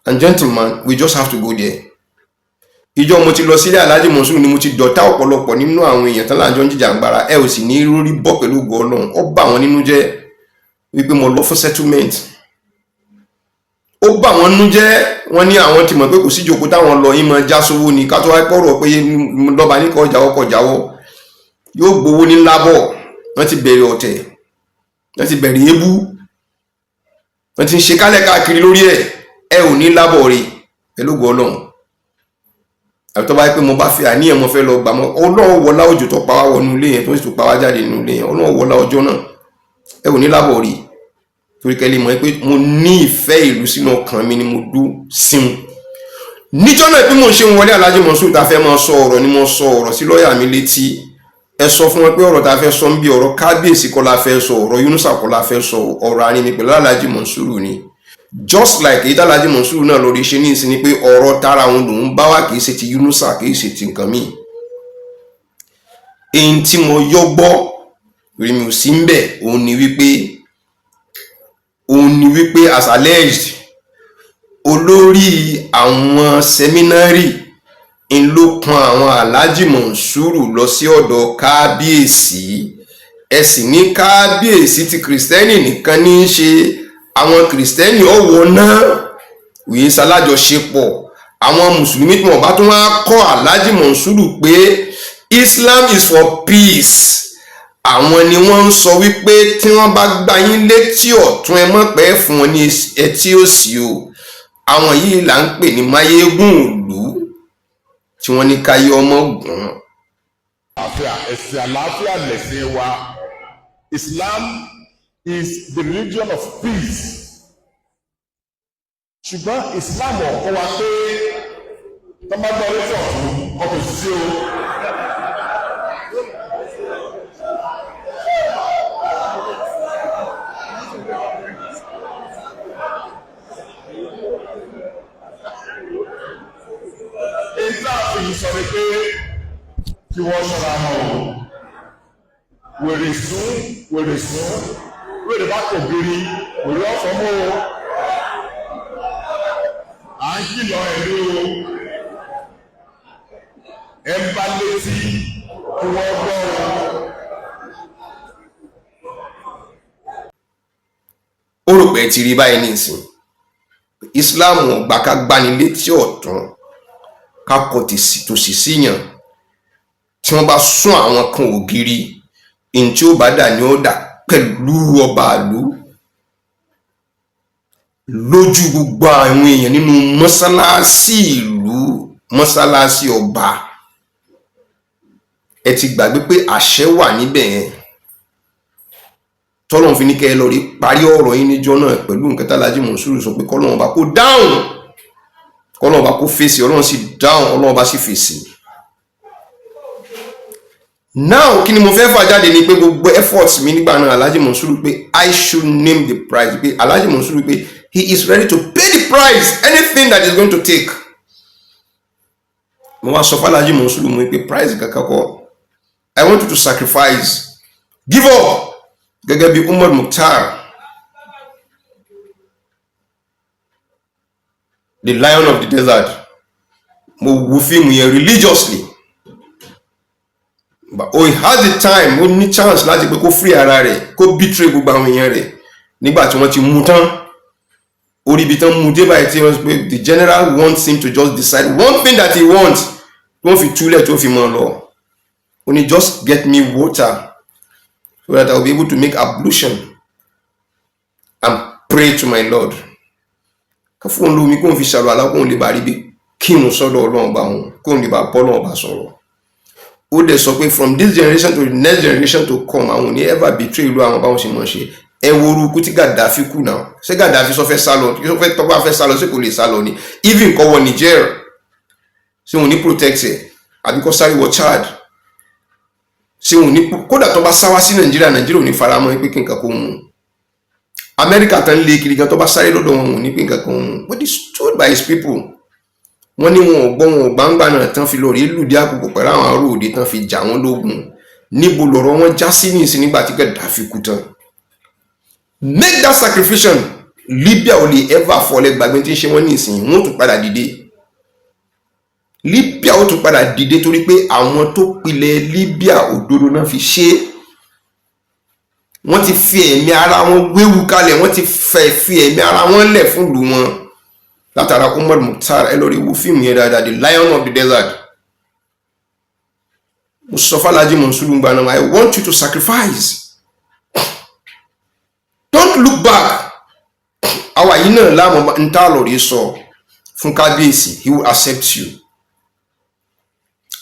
and gentlemen, we just have to go there. Ìjọ mo ti lọ sílé Alhaji Monsuru ni mo ti dọ̀tá ọ̀pọ̀lọpọ̀ nínú àwọn èèyàn tán láàjọ ń jìjà agbára. Ẹ ò sì ní rórí bọ́ pẹ̀lú ògo Ọlọ́run. Ó bà wọ́n nínú jẹ́ wípé mo lọ fún settlement. Ó bà wọ́n nínú jẹ́, wọ́n ní àwọn ti mọ̀ pé kò sí ìjókòó táwọn lọ yín máa já sówó ni ká tó wá pọ̀rọ̀ pé lọ́ba ní kọ́ jáwọ́ yóò gbowó ní lábọ̀. Wọ́n ti bẹ̀rẹ̀ ọ̀tẹ̀, wọ́n ti bẹ̀rẹ̀ ebú, wọ́n ti ń ṣe kálẹ̀ káàkiri lórí ẹ̀ ò ní lábọ̀ rí pẹ̀lú ògo Ọlọ́run. Àbí tó bá yẹ pé mo bá fi àníyàn mo fẹ́ lọ gbà mọ́ Ọlọ́run wọlá òjò tó pa wá wọnú ilé yẹn tó sì tó pa wá jáde nínú ilé yẹn, Ọlọ́run wọlá ọjọ́ náà ẹ ò ní lábọ̀ rí torí kẹ́lẹ́ mọ̀ pé mo ní ìfẹ́ ìlú sínú ọkàn mi ni mo dú síun. Níjọ́ náà bí mo ṣe ń wọlé Alhaji Monsuru tá fẹ́ máa sọ ọ̀rọ̀ ni mo sọ ọ̀rọ̀ sí lọ́ọ̀yà mi létí. Ẹ sọ fún wọn pé ọ̀rọ̀ tá fẹ́ sọ ń bí ọ̀rọ̀ kábíyèsí kọ́ la fẹ́ sọ, ọ̀rọ̀ Yunusa kọ́ la fẹ́ sọ, ọ̀rọ̀ àní pẹ̀lú Alhaji Monsuru ni. Just like èyí tí Alhaji Monsuru náà lórí ṣe ní ìsinmi pé ọ̀rọ̀ tara òun lòun bá wá kìí ṣe ti Yunusa kìí ṣe ti nǹkan míì. Èyí tí mo yọ gbọ́ rí mi ò sí ń bẹ̀ òun ni wípé as alleged olórí àwọn seminary ń ló pọn àwọn Alhaji Monsuru lọ sí ọ̀dọ̀ kábíyèsí. Ẹ sì ní kábíyèsí ti kìrìsìtẹ́nì nìkan ní í ṣe, àwọn kìrìsìtẹ́nì ọ̀wọ́ náà wìí ṣalájọṣepọ̀. Àwọn mùsùlùmí tí wọ́n bá tún wá kọ́ Alhaji Monsuru pé Islam is for peace. Àwọn ni wọ́n ń sọ wípé tí wọ́n bá gbá yín létí ọ̀tún ẹ mọ̀ pé fún wọn ní etí òsì o. Àwọn yìí là ń pè ní Máyégún ìlú tí wọ́n ní káyé ọmọ gùn. Ẹ̀sìn àlàáfíà lẹ̀sìn wa. Islam is the religion of peace. Ṣùgbọ́n Islam ọ̀kọ́ wa pé tọ́mọ́gbọ́ orí fọ̀tún ọkọ̀ sí o. Sọ pé kí wọ́n ṣọ́ra wọn o. Wèrè sún wíwèé bá kò gírí òwe ọ̀fọ̀ mọ́ o à ń kìlọ̀ ẹ̀rí o ẹ ń bá létí kí wọ́n gbọ́ o. ó rò pé ti rí báyìí nísìn Islam ọgbà ká gbani létí ọ̀tún ká kọ tòsí síyàn tí wọ́n bá sún àwọn kan ògiri in tí ó bá dà ní ó dà pẹ̀lú ọba ìlú lójú gbogbo àwọn èèyàn nínú mọ́sálásí ìlú mọ́sálásí ọba. Ẹ ti gbàgbé pé àṣẹ wà níbẹ̀ yẹn tọ́lọ́run fi ní kẹ́ ẹ lọ rí parí ọ̀rọ̀ yín níjọ́ náà pẹ̀lú nǹkan tí Alhaji Monsuru sọ pé kọ́lọ́run ọba kó dáhùn kọ́lọ́run ọba kó fèsì ọlọ́run sì dáhùn ọlọ́run ọba sì fèsì. Now kí ni mo fẹ́ fà jáde ni pé gbogbo efforts mi nígbà náà Alhaji Monsuru pé I should name the price pé Alhaji Monsuru pé he is ready to pay the price anything that is going to take. Mo wá sọ fún Alhaji Monsuru mo pé price kankan kọ́ I want you to sacrifice give up gẹ́gẹ́ bí Umar Mukhtar the lion of the desert mo wo fíìmù yẹn religiously but he has the time ó ní chance láti pé kó free ara rẹ̀ kó betray gbogbo àwọn èèyàn rẹ̀ nígbà tí wọ́n ti mú tán orí ibi tán mú dé báyìí tí wọ́n pé the general wants him to just decide one thing that he wants tó fi túlẹ̀ tó fi mọ́ lọ ó ní just get me water so that I will be able to make ablution and pray to my Lord. Ká fún lómi kó n fi ṣàlọ́ àlá kó n lè bá rí bí kírun sọ́dọ̀ Ọlọ́run bá wọn kó n lè bá bọ́ Ọlọ́run bá sọ̀rọ̀. Ó dẹ̀ sọ pé from this generation to the next generation to come àwọn ò ní ever betray ìlú àwọn báwọn ṣe mọ̀ ṣe. Ẹ wo orúkú tí Gaddafi kù náà ṣé Gaddafi sọ fẹ́ sálọ sọ fẹ́ tọ́gbà fẹ́ sálọ ṣé kò lè sálọ ni even kọ́ wọ Niger ṣé wọn ní protect ẹ̀ àbí kọ́ sáré wọ Chad ṣé wọn ní kódà tó bá sáwá sí Nàìjíríà ò ní faramọ́ pé kí nǹkan kó mú Amẹ́ríkà tán lé kiri gan tó bá sáré lọ́dọ̀ wọn ò ní pé nǹkan kó mú but he stood by his people wọ́n ní wọn ò gbọ́ wọn ò gbangba náà tán fi lọ rí lùdí àkókò pẹ̀lú àwọn ará òde tán fi jà wọ́n lógun níbo lọ̀rọ̀ wọn já sí ní ìsìn nígbà tí Gaddafi kú tán. Make that sacrifice Libya ò lè ever fọlẹ́ gbàgbé tí ń ṣe wọ́n ní ìsìn wọ́n tún padà dìde Libya ó tún padà dìde torí pé àwọn tó pilẹ̀ Libya òdodo náà fi ṣe wọ́n ti fi ẹ̀mí ara wọn wéwu kalẹ̀ wọ́n ti fi ẹ̀mí ara wọn lẹ̀ fún ìlú wọn látara Umar Mukhtar ẹ lórí wo fíìmù yẹn dáadáa the lion of the desert. Mo sọ fún Alhaji Monsuru gba náà I want you to sacrifice don't look back àwa yìí náà láàmú ń tá lórí sọ fún kábíyèsí he will accept you.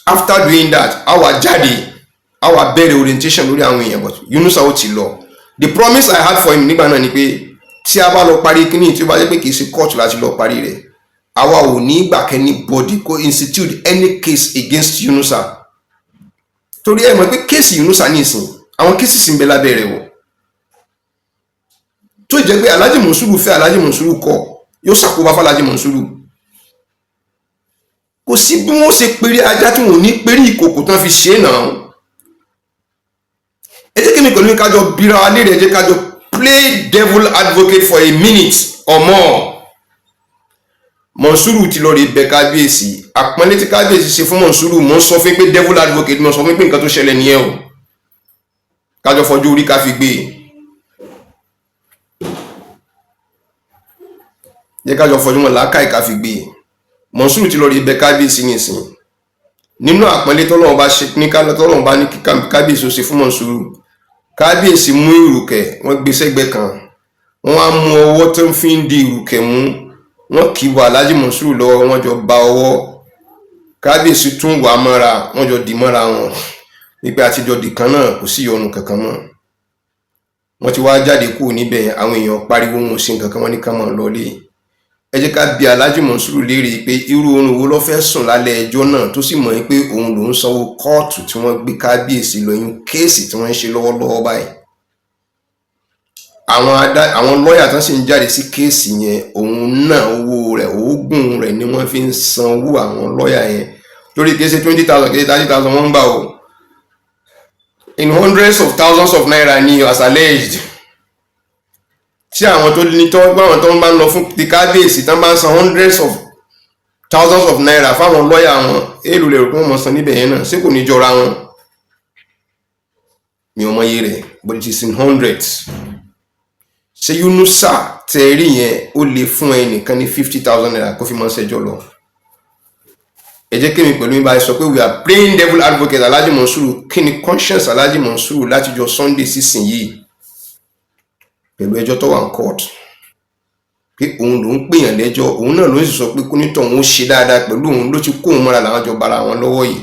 After doing that àwa jáde àwa bẹ̀rẹ̀ orientation lórí àwọn èèyàn but Yunusa ó ti lọ. The promise I had for him nígbà náà ni pé tí a bá lọ parí kíní tí ó bá jẹ́ pé kì í ṣe court láti lọ parí rẹ̀ àwa ò ní gbà kẹ́ni body kó institute any case against Yunusa torí ẹ mọ̀ pé kéèsì Yunusa ní ìsìn àwọn kéèsì sì ń bẹ lábẹ́ rẹ̀ wọ̀ tó jẹ́ pé Alhaji Monsuru fẹ́ Alhaji Monsuru kọ̀ yóò ṣàkóbá fún Alhaji Monsuru. Kò sí bí wọ́n ṣe péré ajá tí wọ́n ní péré ìkòkò tán fi ṣe náà. Ẹ jẹ́ kí mi pẹ̀lú kájọ bíra wa léèrè ẹ jẹ́ kájọ play devil advocate for a minute or more. Monsuru ti lọ rí bẹ kábíyèsí àpọ́nlé tí kábíyèsí ṣe fún Monsuru mo sọ fún pé devil advocate mo sọ fún pé nǹkan tó ṣẹlẹ̀ nìyẹn o kájọ fọjú orí ká fi gbé jẹ́ kájọ fọjú mọ́ làákàyè ká fi gbé Monsuru ti lọ rí bẹ kábíyèsí nìsín nínú àpọ́nlé tọ́lọ́run bá ṣe ní tọ́lọ́run bá ní kábíyèsí ó ṣe fún Monsuru kábíyèsí mú ìrùkẹ̀ wọ́n gbé sẹ́gbẹ́ kan wọ́n á mú ọwọ́ tó ń fi ń di ìrùkẹ̀ mú wọ́n kì í wà Alhaji Monsuru lọ́wọ́ wọ́n jọ ba ọwọ́ kábíyèsí tún wà mọ́ra wọ́n jọ dì mọ́ra wọn wípé àtijọ́ dì kan náà kò sí ìyọnu kankan mọ́ wọ́n ti wá jáde kúrò níbẹ̀ àwọn èèyàn pariwo wọn ò sí nǹkan kan wọ́n ní ká máa lọlé. Ẹ jẹ́ ká bi Alhaji Monsuru léèrè pé irú oorun wo ló fẹ́ sùn lálẹ́ ẹjọ́ náà tó sì mọ̀ pé òun lòún sanwó kóòtù tí wọ́n gbé kábíyèsí lọ yún kéèsì tí wọ́n ń ṣe lọ́wọ́lọ́wọ́ báyìí. Àwọn lọ́ọ̀yà tán sì ń jáde sí kéèsì yẹn òun náà owó rẹ̀ oògùn rẹ̀ ni wọ́n fi ń sanwó àwọn lọ́ọ̀yà yẹn lórí kéèsì 20,000 kéèsì 30,000 wọ́n ń gbà o in hundreds of thousands of naira ni as alleged ṣé àwọn tó ní tó báwọn tó ń bá ń lọ fún ti kábíyèsí tán bá ń san hundreds of thousands of naira fáwọn lọ́ọ̀yà wọn èèlò lè rò pé wọ́n mọ̀ san níbẹ̀ yẹn náà ṣé kò ní jọra wọn mi ò mọyé rẹ̀ but it is in hundreds. ṣé Yunusa tẹ rí yẹn ó lè fún ẹnìkan ní 50,000 naira kó fi mọ́ ṣẹjọ́ lọ. ẹ jẹ́ kémi pẹ̀lú mi báyìí sọ pé we are playing devil advocate Alhaji Monsuru. Kí ni conscience Alhaji Monsuru láti jọ Sunday sísìn yìí pẹ̀lú ẹjọ́ tó wà ní court pé òun ló ń pèèyàn lẹ́jọ́ òun náà ló ń sọ pé kúnítọ̀ òun ṣe dáadáa pẹ̀lú òun ló ti kó òun mọ́ra làwọn jọ bára wọn lọ́wọ́ yìí.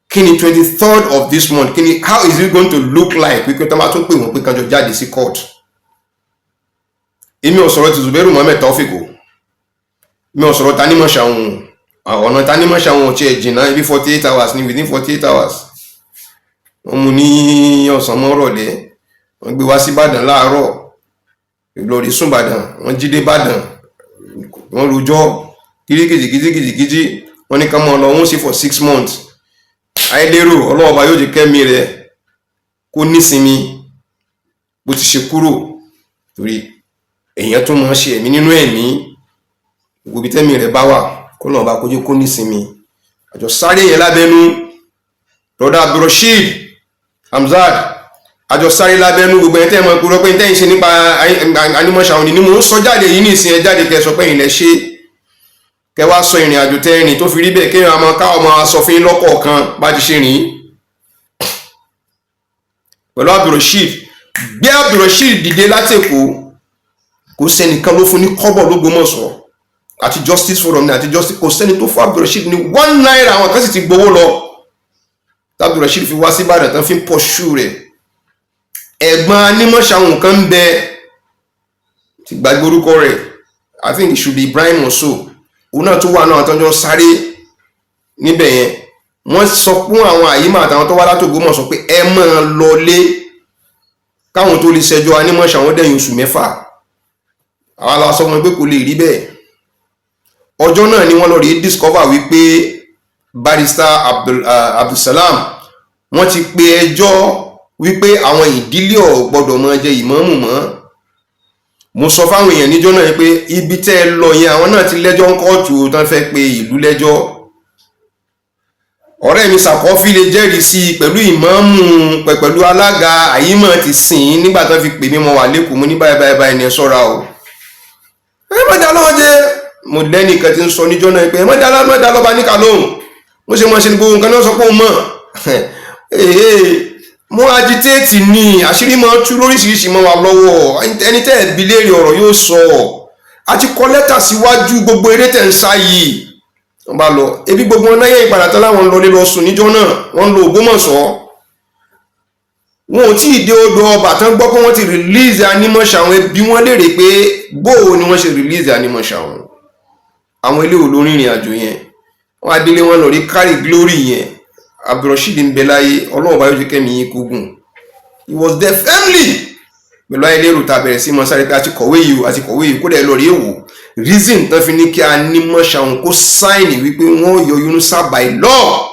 Kí ni 23rd of this month kí ni how is it going to look like pé tó bá tún pè wọ́n pé kan jọ jáde sí court. èmi ò sọ̀rọ̀ ti Zubairu Muhammed Taofeek o mi ò sọ̀rọ̀ Tanimọ̀ Ṣàwọn ọ̀nà Tanimọ̀ Ṣàwọn tí ẹ̀ jìnnà ibi 48 hours ni within 48 hours wọ́n mú ní ọ̀sán mọ́rọ̀lẹ́ wọ́n gbé wá sí Ìbàdàn láàárọ̀ lórí súnbàdàn wọ́n jí dé Ìbàdàn wọ́n rojọ́ kìjìkìjì wọ́n ní ká mọ́ lọ wọ́n sí for 6 months àìlérò ọlọ́ọ̀bá yóò jẹ́ kẹ́mi rẹ̀ kó nísinmi bó ti ṣe kúrò torí èèyàn tó mọ̀ ṣe ẹ̀mí nínú ẹ̀mí gbogbo ibi tẹ́mi rẹ̀ bá wà kó náà bá kójú kó nísinmi àjọ sáré yẹn lábẹ́nú brother Abdulrasheed Hamzat àjọ sáré lábẹ́nú gbogbo ẹ̀ tẹ́ mọ̀ kúrò pé tẹ́yìn ṣe nípa Tanimọ̀ Ṣàwọn ni mò ń sọ jáde yìí nìsín ẹ jáde kẹ́ sọ pé ilẹ̀ ṣe kẹ́ wá sọ ìrìn àjò tẹ́rìn tó fi rí bẹ́ẹ̀ kéèyàn àmọ́ káwọn máa sọ fún yín lọ́kọ̀ọ̀kan bá ti ṣe rìn pẹ̀lú Abdulrasheed gbé Abdulrasheed dìde látẹ̀kọ́ kò sẹ́nìkan ló fún ní kọ́bọ̀ l'Ógbómọ̀ṣọ́ àti Justice Forum ní àti Justice kò sẹ́ni tó fún Abdulrasheed ní 1 naira àwọn kan sì ti gbowó lọ Abdulrasheed fi wá sí Ìbàdàn tán fi ń pọ̀ ṣú rẹ̀ ẹ̀gbọ́n Tanimọ̀ Ṣàwọn kan ń bẹ ti gbàgbé orúkọ rẹ̀ I think it should be Ibrahim Oso òun náà tó wà náà tọ́jọ́ sáré níbẹ̀ yẹn wọ́n sọ fún àwọn àyímọ̀ àtàwọn tó wá l'Ógbómọ̀ṣọ́ pé ẹ máa lọlé káwọn tó lè ṣẹjọ́ Tanimọ̀ Ṣàwọn dẹ̀yìn oṣù 6 àwọn aláṣọ wọn pé kò lè rí bẹ́ẹ̀ ọjọ́ náà ni wọ́n lọ rí discover wípé barrister Abdulsalam wọ́n ti pe ẹjọ́ wípé àwọn ìdílé ò gbọ́dọ̀ máa jẹ ìmáàmù mọ́ mo sọ fáwọn èèyàn níjọ́ náà pé ibi tẹ́ ẹ lọ yẹn àwọn náà ti lẹ́jọ́ ń kóòtù tán fẹ́ pe ìlú lẹ́jọ́ ọ̀rẹ́ mi Sàkọ́fí lè jẹ́rìí sí i pẹ̀lú ìmáàmù pẹ̀lú alága àyímọ̀ ti sìn nígbà tán fi pè mí mo wà lẹ́kọ̀ọ́ mo ní báyìí ní ẹ ṣọ́ra o ẹ má dá lọ́wọ́ jẹ́ mo lẹ́nìkan ti ń sọ níjọ́ náà pé ẹ má dá lọ́ba níkà lóhùn mo ṣe mọ́ ṣe ní gbogbo nǹkan náà sọ pé ó mọ̀ mo agitate ní àṣírí máa tú lóríṣiríṣi mọ́ wa lọ́wọ́ ẹni tẹ́ ẹ̀ bi léèrè ọ̀rọ̀ yóò sọ a ti kọ lẹ́tà síwájú gbogbo eré tẹ̀ ń sá yìí wọ́n bá lọ ebi gbogbo wọn náyẹ̀ ìpadà tán láwọn lọlé lọ sùn níjọ́ náà wọ́n lo Ògbómọ̀ṣọ́ wọn ò tí ì dé odò ọba tán gbọ́ pé wọ́n ti release Tanimọ̀ Ṣàwọn ẹbí wọn léèrè pé bóò ni wọ́n ṣe release Tanimọ̀ Ṣàwọn àwọn ilé olórìnrìn àjò yẹn wọ́n adélé wọn lọ rí carry glory yẹn Abdulrasheed ń bẹ láyé ọlọ́run bá yóò jẹ́ kẹ́mi yín kúgùn he was there firmly pẹ̀lú ayé lérò tá a bẹ̀rẹ̀ sí mọ́ sáré pé àti kọ̀wé yìí kó dẹ̀ lọ rí èwò reason tán fi ní kí Tanimọ̀ Ṣàwọn kó sáìnì wípé wọ́n yọ Yunusa by law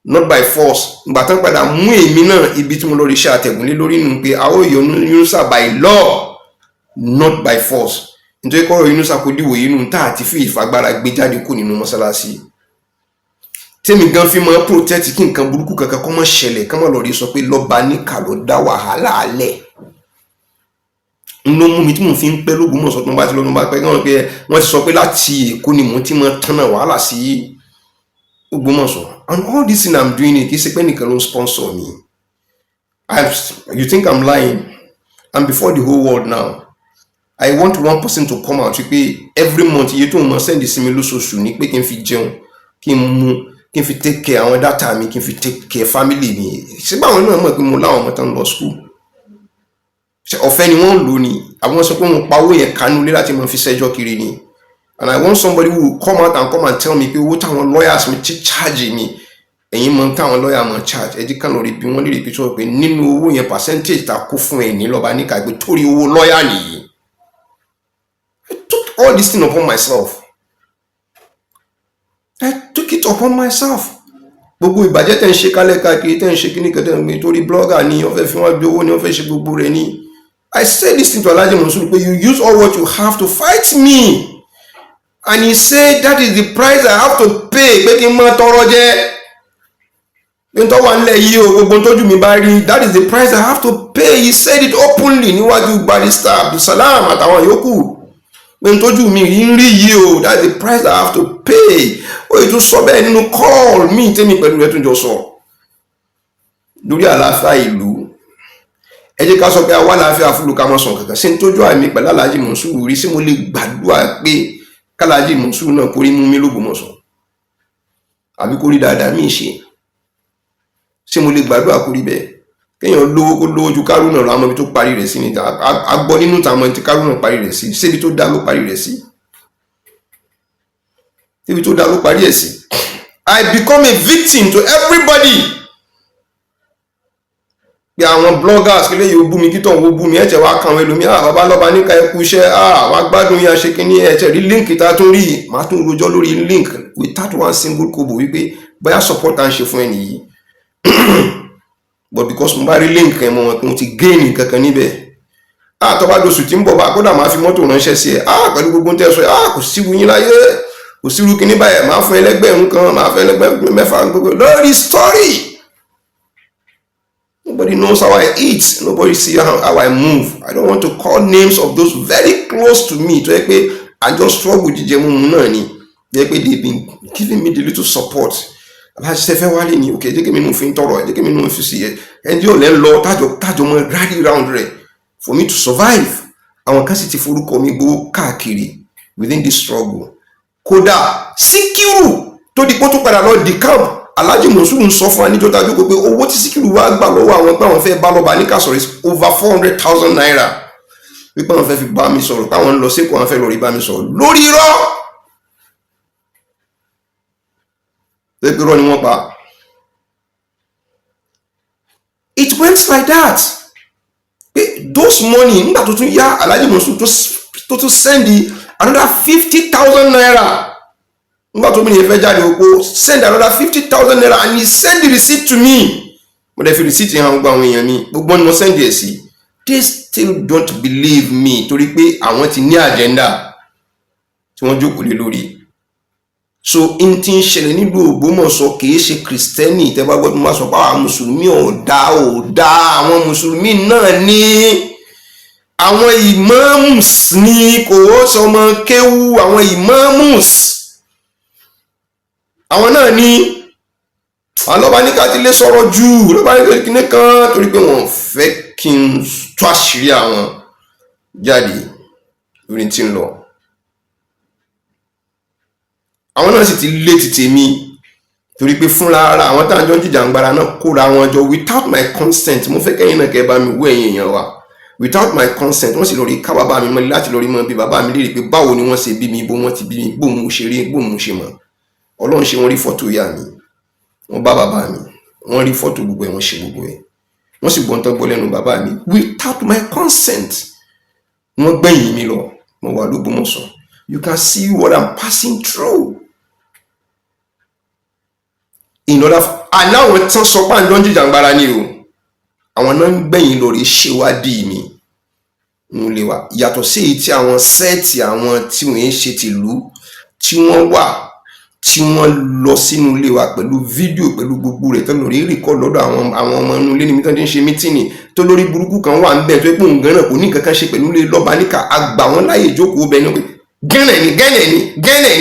not by force ìgbà tán padà mú èmi náà ibi tí mo lọ rí iṣẹ́ àtẹ̀gùn lé lórí nù pé àwọn yọ Yunusa by law not by force nítorí kọ́rọ̀ Yunusa kò díwò yìí nù tá àti fi ìfagbára gbé jáde kú nínú mọ́sálásí tèmi gan fi máa protect kí nǹkan burúkú kankan kó má ṣẹlẹ̀ ká má lọ rí sọ pé lọ́ba níkà ló dá wàhálà alẹ̀ ń ló mú mi tí mo fi ń pẹ́ l'Ógbómọ̀ṣọ́ tó ń bá ti lọ́dún bá pẹ́ gan pé wọ́n ti sọ pé láti Èkó ni mo ti máa tánà wàhálà sí Ògbómọ̀ṣọ́ and all this thing I'm doing it kì í ṣe pé nìkan ló ń sponsor mi you think I'm lying I'm before the whole world now I want one person to come out wípé every month iye tó ń mọ send sí mi lóṣooṣù ní pé kí n fi jẹun kí n mu kí n fi take care àwọn data mi kí n fi take care family mi ṣé báwọn náà mọ̀ pé mo láwọn ọmọ tán lọ school ṣe ọ̀fẹ́ ni wọ́n lò ní àwọn sọ pé mo pa owó yẹn kanú lé láti mọ̀ fi ṣẹjọ́ kiri ni and I want somebody who will come out and tell me pé owó táwọn lawyers mi ti charge mi ẹ̀yin mọ̀ táwọn lawyer mọ̀ charge ẹ̀dí kan lórí bí wọ́n lè rí pé sọ pé nínú owó yẹn percentage ta kó fún ẹ̀ ní lọ́ba níkà gbé torí owó lawyer nìyí I took all this thing upon myself. I took it upon myself. Gbogbo ìbàjẹ́ tẹ́ ń ṣe kálẹ̀ káàkiri tẹ́ ń ṣe kíní kẹtẹ́ ń gbé torí blogger ni wọ́n fẹ́ fi wọ́n gbé owó ni wọ́n fẹ́ ṣe gbogbo rẹ̀ ní I said this thing to Alhaji Mansur, but you use all what you have to fight me. And he said that is the price I have to pay. Pé kí n máa tọrọ jẹ. That is the price I have to pay. He said it openly níwájú Barrister Abdulsalam àtàwọn yòókù. That's the price I have to pay. Ó yẹ tó sọ bẹ́ẹ̀ nínú call mi tẹ́mi pẹ̀lú rẹ̀ tó jọ sọ. Lórí àlàáfíà ìlú. Ẹ jẹ́ ká sọ pé àwa àlàáfíà fúlù ká mọ́ sàn kankan. Ṣé n tójú àmì pẹ̀lú Alhaji Mansur rí sí mo lè gbàdúrà pé k'Alhaji Mansur náà kórí mú mi l'Ógbómọ̀ṣọ́. Àbí kórí dáadáa mi ṣe. Ṣé mo lè gbàdúrà kórí bẹ́ẹ̀? Kéèyàn lówó kó lówó ju Kárúnà lọ, àmọ́ ibi tó parí rẹ̀ sí ni. A gbọ́ nínú tàmọ́ tí Kárúnà parí rẹ̀ sí. Ṣé ibi tó dá ló parí rẹ̀ sí? Ibi tó dá ló parí ẹ̀ sí. I become a victim to everybody. Bí àwọn bloggers kílé yóò bú mi kí tọ̀hún ó bú mi ẹ̀jẹ̀ wá kan àwọn ẹlòmí bàbá lọ́ba níka ẹkú iṣẹ́ wá gbádùn yín ṣe kíní ẹ̀jẹ̀ rí link tá tó rí màá tún rojọ́ lórí link without one single kobo wípé bóyá support à ń ṣe fún ẹni yìí but because mo bá rí link ẹ̀ mọ̀ mo ti gain kankan níbẹ̀ tó bá dosù tí ń bọ̀ bá kódà máa fi mọ́tò ránṣẹ́ sí ẹ pẹ̀lú gbogbo tẹ́ sọ kò síwu yín láyé kò síwu kíní báyẹn máa fún ẹlẹ́gbẹ̀rún kan máa fún ẹlẹ́gbẹ̀rún mẹ́fà gbogbo lórí story. Nobody knows how I eat. Nobody sees how I move. I don't want to call names of those very close to me. I just struggle with the they've been giving me the little support. Okay, and you let Lord rally around for me to survive. I want to for me go kakiri within this struggle. Koda Sikiru to the poto para Lord the camp. Alhaji Mansur ń sọ fún wa níjọ́ dájú pé owó tí Síkírù wá gbà lọ́wọ́ àwọn pé àwọn fẹ́ bá lọ́ba níkà sọ̀rọ̀ is over 400,000 naira wípé àwọn fẹ́ fi bá mi sọ̀rọ̀ táwọn ń lọ sí èkó àwọn fẹ́ lọ rí bá mi sọ̀rọ̀ lórí irọ́ pé irọ́ ni wọ́n pa. It went like that. Those money nígbà tó tún yá Alhaji Mansur tó tún send another 50,000 naira. Send another 50,000 naira and he send the receipt to me. But if you receipt send it, they still don't believe me. I want to new agenda. So in tin ṣẹlẹ̀ nílùú Ògbómọ̀ṣọ́ kìí ṣe Kristẹni tẹ́ bá gbọ́ tó máa sọ pé àwọn Mùsùlùmí ò dá àwọn Mùsùlùmí náà ní àwọn imams ní kò sọ ọmọ kéwú àwọn imams. Àwọn náà ní àlọ́bá ní ká ti lè sọ̀rọ̀ jù lọ́bá ní kíní kan torí pé wọ́n fẹ́ kí n tú àṣírí àwọn jáde lórí tí ń lọ. Àwọn náà sì ti lé ti tèmi torí pé fúnra ara àwọn táwọn jọ ń jìjàǹgbara náà kóra wọn jọ without my consent. Mo fẹ́ kẹ́yìn náà kẹ́ bá mi wú ẹ̀yìn èèyàn wa without my consent. Wọ́n sì lọ rí ká bàbá mi mọ́lẹ̀ láti lọ rí mọ́ bí bàbá mi léèrè pé báwo ni wọ́n ṣe bí mi bó wọ́n ti bí mi bó mo ṣe rí bó mo ṣe mọ̀. Ọlọ́run ṣe wọ́n rí fọ́tò ìyá mi wọ́n bá bàbá mi wọ́n rí fọ́tò gbogbo ẹ̀ wọ́n ṣe gbogbo ẹ̀ wọ́n sì gbọ́n tán gbọ́ lẹ́nu bàbá mi without my consent. Wọ́n gbẹ̀yìn mi lọ mo wà l'Ógbómọ̀ṣọ́. You can see what I'm passing through. In order aláwọ̀ tán sọ pé àjọ ń jìjàǹgbara ni o àwọn náà ń gbẹ̀yìn lórí ṣèwádìí mi nílé wa yàtọ̀ sí èyí tí àwọn sẹ́ẹ̀tì àwọn tí wọ́n ń ṣe tìlú tí wọ́n wà tí wọ́n lọ sínú ilé wa pẹ̀lú fídíò pẹ̀lú gbogbo rẹ̀ tó lórí rìkọ́d lọ́dọ̀ àwọn ọmọ inú ilé níbi tó ń ṣe mítìnì tó lórí burúkú kan wà ń bẹ̀ tó pé òun gan náà kò ní kankan ṣe pẹ̀lú ilé lọ́ba níkà àgbà wọn láyè ìjókòó bẹ́ẹ̀ ni pé gẹ́nẹ̀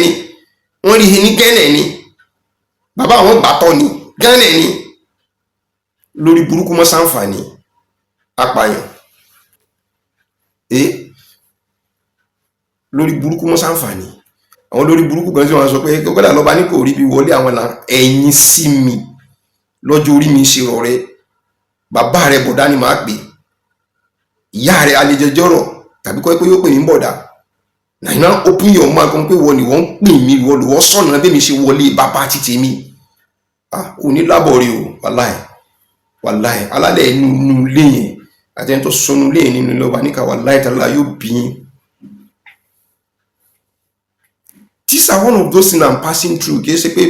ni wọ́n rí i ní gẹ́nẹ̀ ni bàbá àwọn gbàtọ́ ni gẹ́nẹ̀ ni lórí burúkú mọ́ sáǹfààní apààyàn lórí burúkú mọ́ sáǹfààní. Àwọn lórí burúkú kan tí wọ́n sọ pé kọ́kọ́dà lọ́ba ní kò rí bí wọlé àwọn ẹ̀yìn sí mi lọ́jọ́ orí mi ṣe ọ̀rẹ́ bàbá rẹ̀ bọ̀dá ni màá pè ìyá rẹ̀ alẹ́jẹjọ́rọ̀ tàbí kọ́ pé yóò pè mí bọ̀dá nàìjíríà open your mouth kan pé wọ́n ni wọ́n ń pè mí wọ́n sọ̀nà bí mi ṣe wọlé bàbá títí mi onílábọ̀ rí o wàláì alálẹ̀ inú ilé yẹn àti ẹni tó sọnù ilé yẹn nínú lọ́ba níka wàláì tàlá yóò bí yín. These are one of those things I'm passing through. Kì í ṣe pé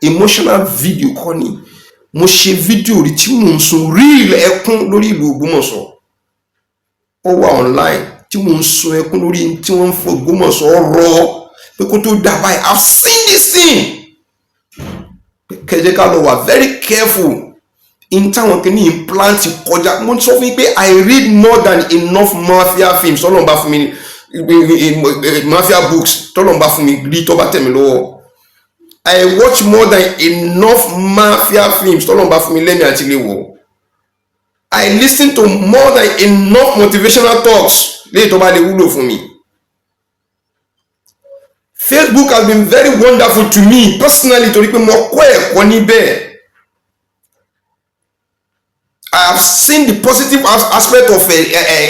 emotional video kọ́ ni mo ṣe fídíò rí tí mo ń sun real ẹkún lórí ìlú Ògbómọ̀ṣọ́ ó wà online tí wọ́n ń sun ẹkún lórí tí wọ́n ń fọ Ògbómọ̀ṣọ́ rọ pé kó tó dà báyìí. I've seen this thing. Kẹjẹ ká lọ wà very careful in táwọn kìíní implant kọjá. Mo sọ fún yín pé I read more than enough mafia films tọ́lọ́run bá fún mi mafia books tọ́lọ́run bá fún mi rí tó bá tẹ̀ mí lọ́wọ́. I watch more than enough mafia films tọ́lọ́run bá fún mi lẹ́mìí àti lè wọ̀. I listen to more than enough motivational talks léyìí tó bá lè wúlò fún mi. Facebook has been very wonderful to me personally torí pé mo kọ́ ẹ̀kọ́ níbẹ̀. I have seen the positive aspect of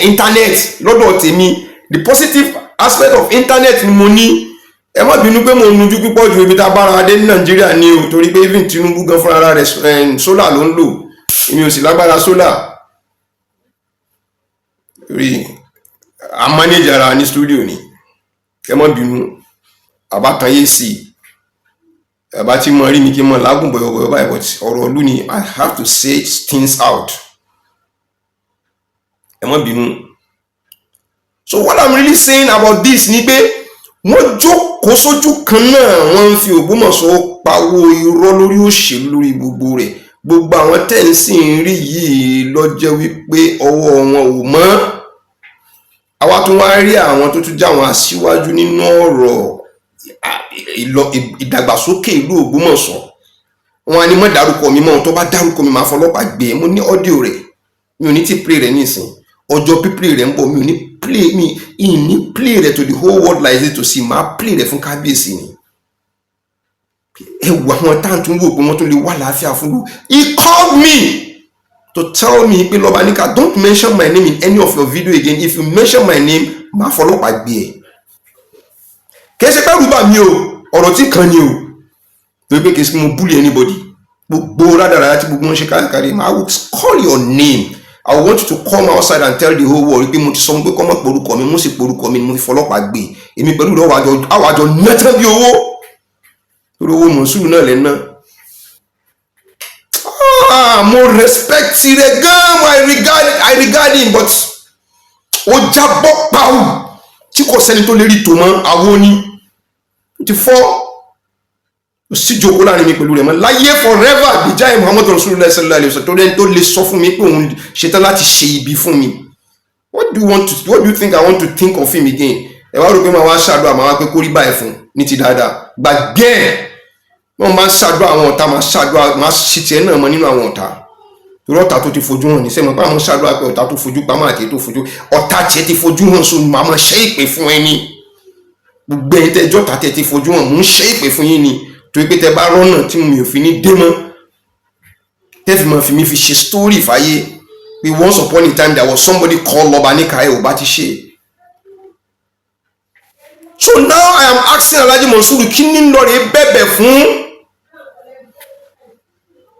internet lọ́dọ̀ tèmi. The positive aspect of internet ni mo ní. Ẹ má bínú pé mo nujú púpọ̀ ju ibi tá a bára dé ní Nàìjíríà ní o torí pé even Tinubu gan fúnra rẹ̀ solar ló ń lò. Èmi ò sì lágbára solar. Rí a manage ara ní studio ni. Ẹ má bínú. Àbá kan yé sí àbá tí mo rí mi kí n mọ lágùn bọ̀yọ̀bọ̀yọ̀ báyìí but ọ̀rọ̀ ìlú ni I have to say things out. Ẹ má bínú. So what I'm really saying about this ni pé wọ́n jókòó sójú kan náà wọ́n ń fi Ògbómọ̀ṣọ́ pawó irọ́ lórí òṣèlú lórí gbogbo rẹ̀. Gbogbo àwọn tẹ́ǹsì ń rí yìí lọ́jọ́ wípé ọwọ́ wọn ò mọ́. Àwa tún wá rí àwọn tó tún já wọn aṣíwájú nínú ọ̀rọ̀ ìdàgbàsókè ìlú Ògbómọ̀ṣọ́. Wọn á ní mọ́ dárúkọ mi mọ́ tó bá dárúkọ mi máa fọlọ́pàá gbé. Mo ní ọ́díò rẹ̀ mi ò ní tí play rẹ̀ nísìn ọjọ́ píplay rẹ̀ ń bọ̀ mi ò ní play rẹ̀ to the whole world like this to see máa play rẹ̀ fún kábíyèsí ni. Ẹ wò àwọn táǹtún wò pé wọ́n tún lè wà láàfíà fún lu. He called me to tell me pé Lọ́ba Níkà don't mention my name in any of your video again. If you mention my name máa fọlọ́pàá gbé ẹ. Kì í ṣe pé rúbà mi o ọ̀rọ̀ tí kan ni o torí pé kì í ṣe mo bully anybody. Gbogbo rádaràdà tí gbogbo wọn ṣe káàkiri I will call your name. I want you to come outside and tell the whole world pé mo ti sọ pé kọ́ mọ́ porúkọ mi mo sì porúkọ mi mo fi fọlọ́pàá gbé èmi pẹ̀lú ìlú àwàjọ nẹ́tẹ́ bí owó torí owó mọ̀sùlù náà lẹ́ ná. Mo respect rẹ̀ gan-an I regard him but ó jábọ́ pàù tí kò sẹ́ni tó lè rí tò mọ́ àwọn ní ti fọ́ sí jókòó láàrin mi pẹ̀lú rẹ̀ mọ́ láyé forever bíjáì Muhammadu Rasulullah sallallahu alaihi wasallam tó rẹ́ni tó lè sọ fún mi pé òun ṣetán láti ṣe ibi fún mi. What do you think I want to think of him again? Ẹ wá rò pé màá wá ṣàdúrà màá wá pé kó rí báyìí fún ní ti dáadáa gbàgbé ẹ̀ wọ́n máa ń ṣàdúrà àwọn ọ̀tá máa ṣàdúrà máa ṣì tiẹ̀ náà mọ́ nínú àwọn ọ̀tá torí ọ̀tá tó ti fojú hàn ní sẹ́mi pé àwọn ṣàdúrà pé ọ̀tá tó fojú pamọ́ àti tó fojú ọ̀tá tiẹ̀ ti fojú hàn so màá máa ṣe ìpè fún ẹni gbogbo ẹ̀yin tẹ́jọ́ ọ̀tá tiẹ̀ ti fojú hàn mò ń ṣe ìpè fún yín ni torí pé tẹ bá rọ́nà tí mi ò fi ní dé mọ́ tẹ́fì máa fi mi fi ṣe story fàyè pé once upon a time there was somebody called Lọ́ba Níkà ẹ̀ ò bá ti ṣe. So now I am asking Alhaji Monsuru kí ní lọ́ọ̀rẹ́ bẹ̀bẹ̀ fún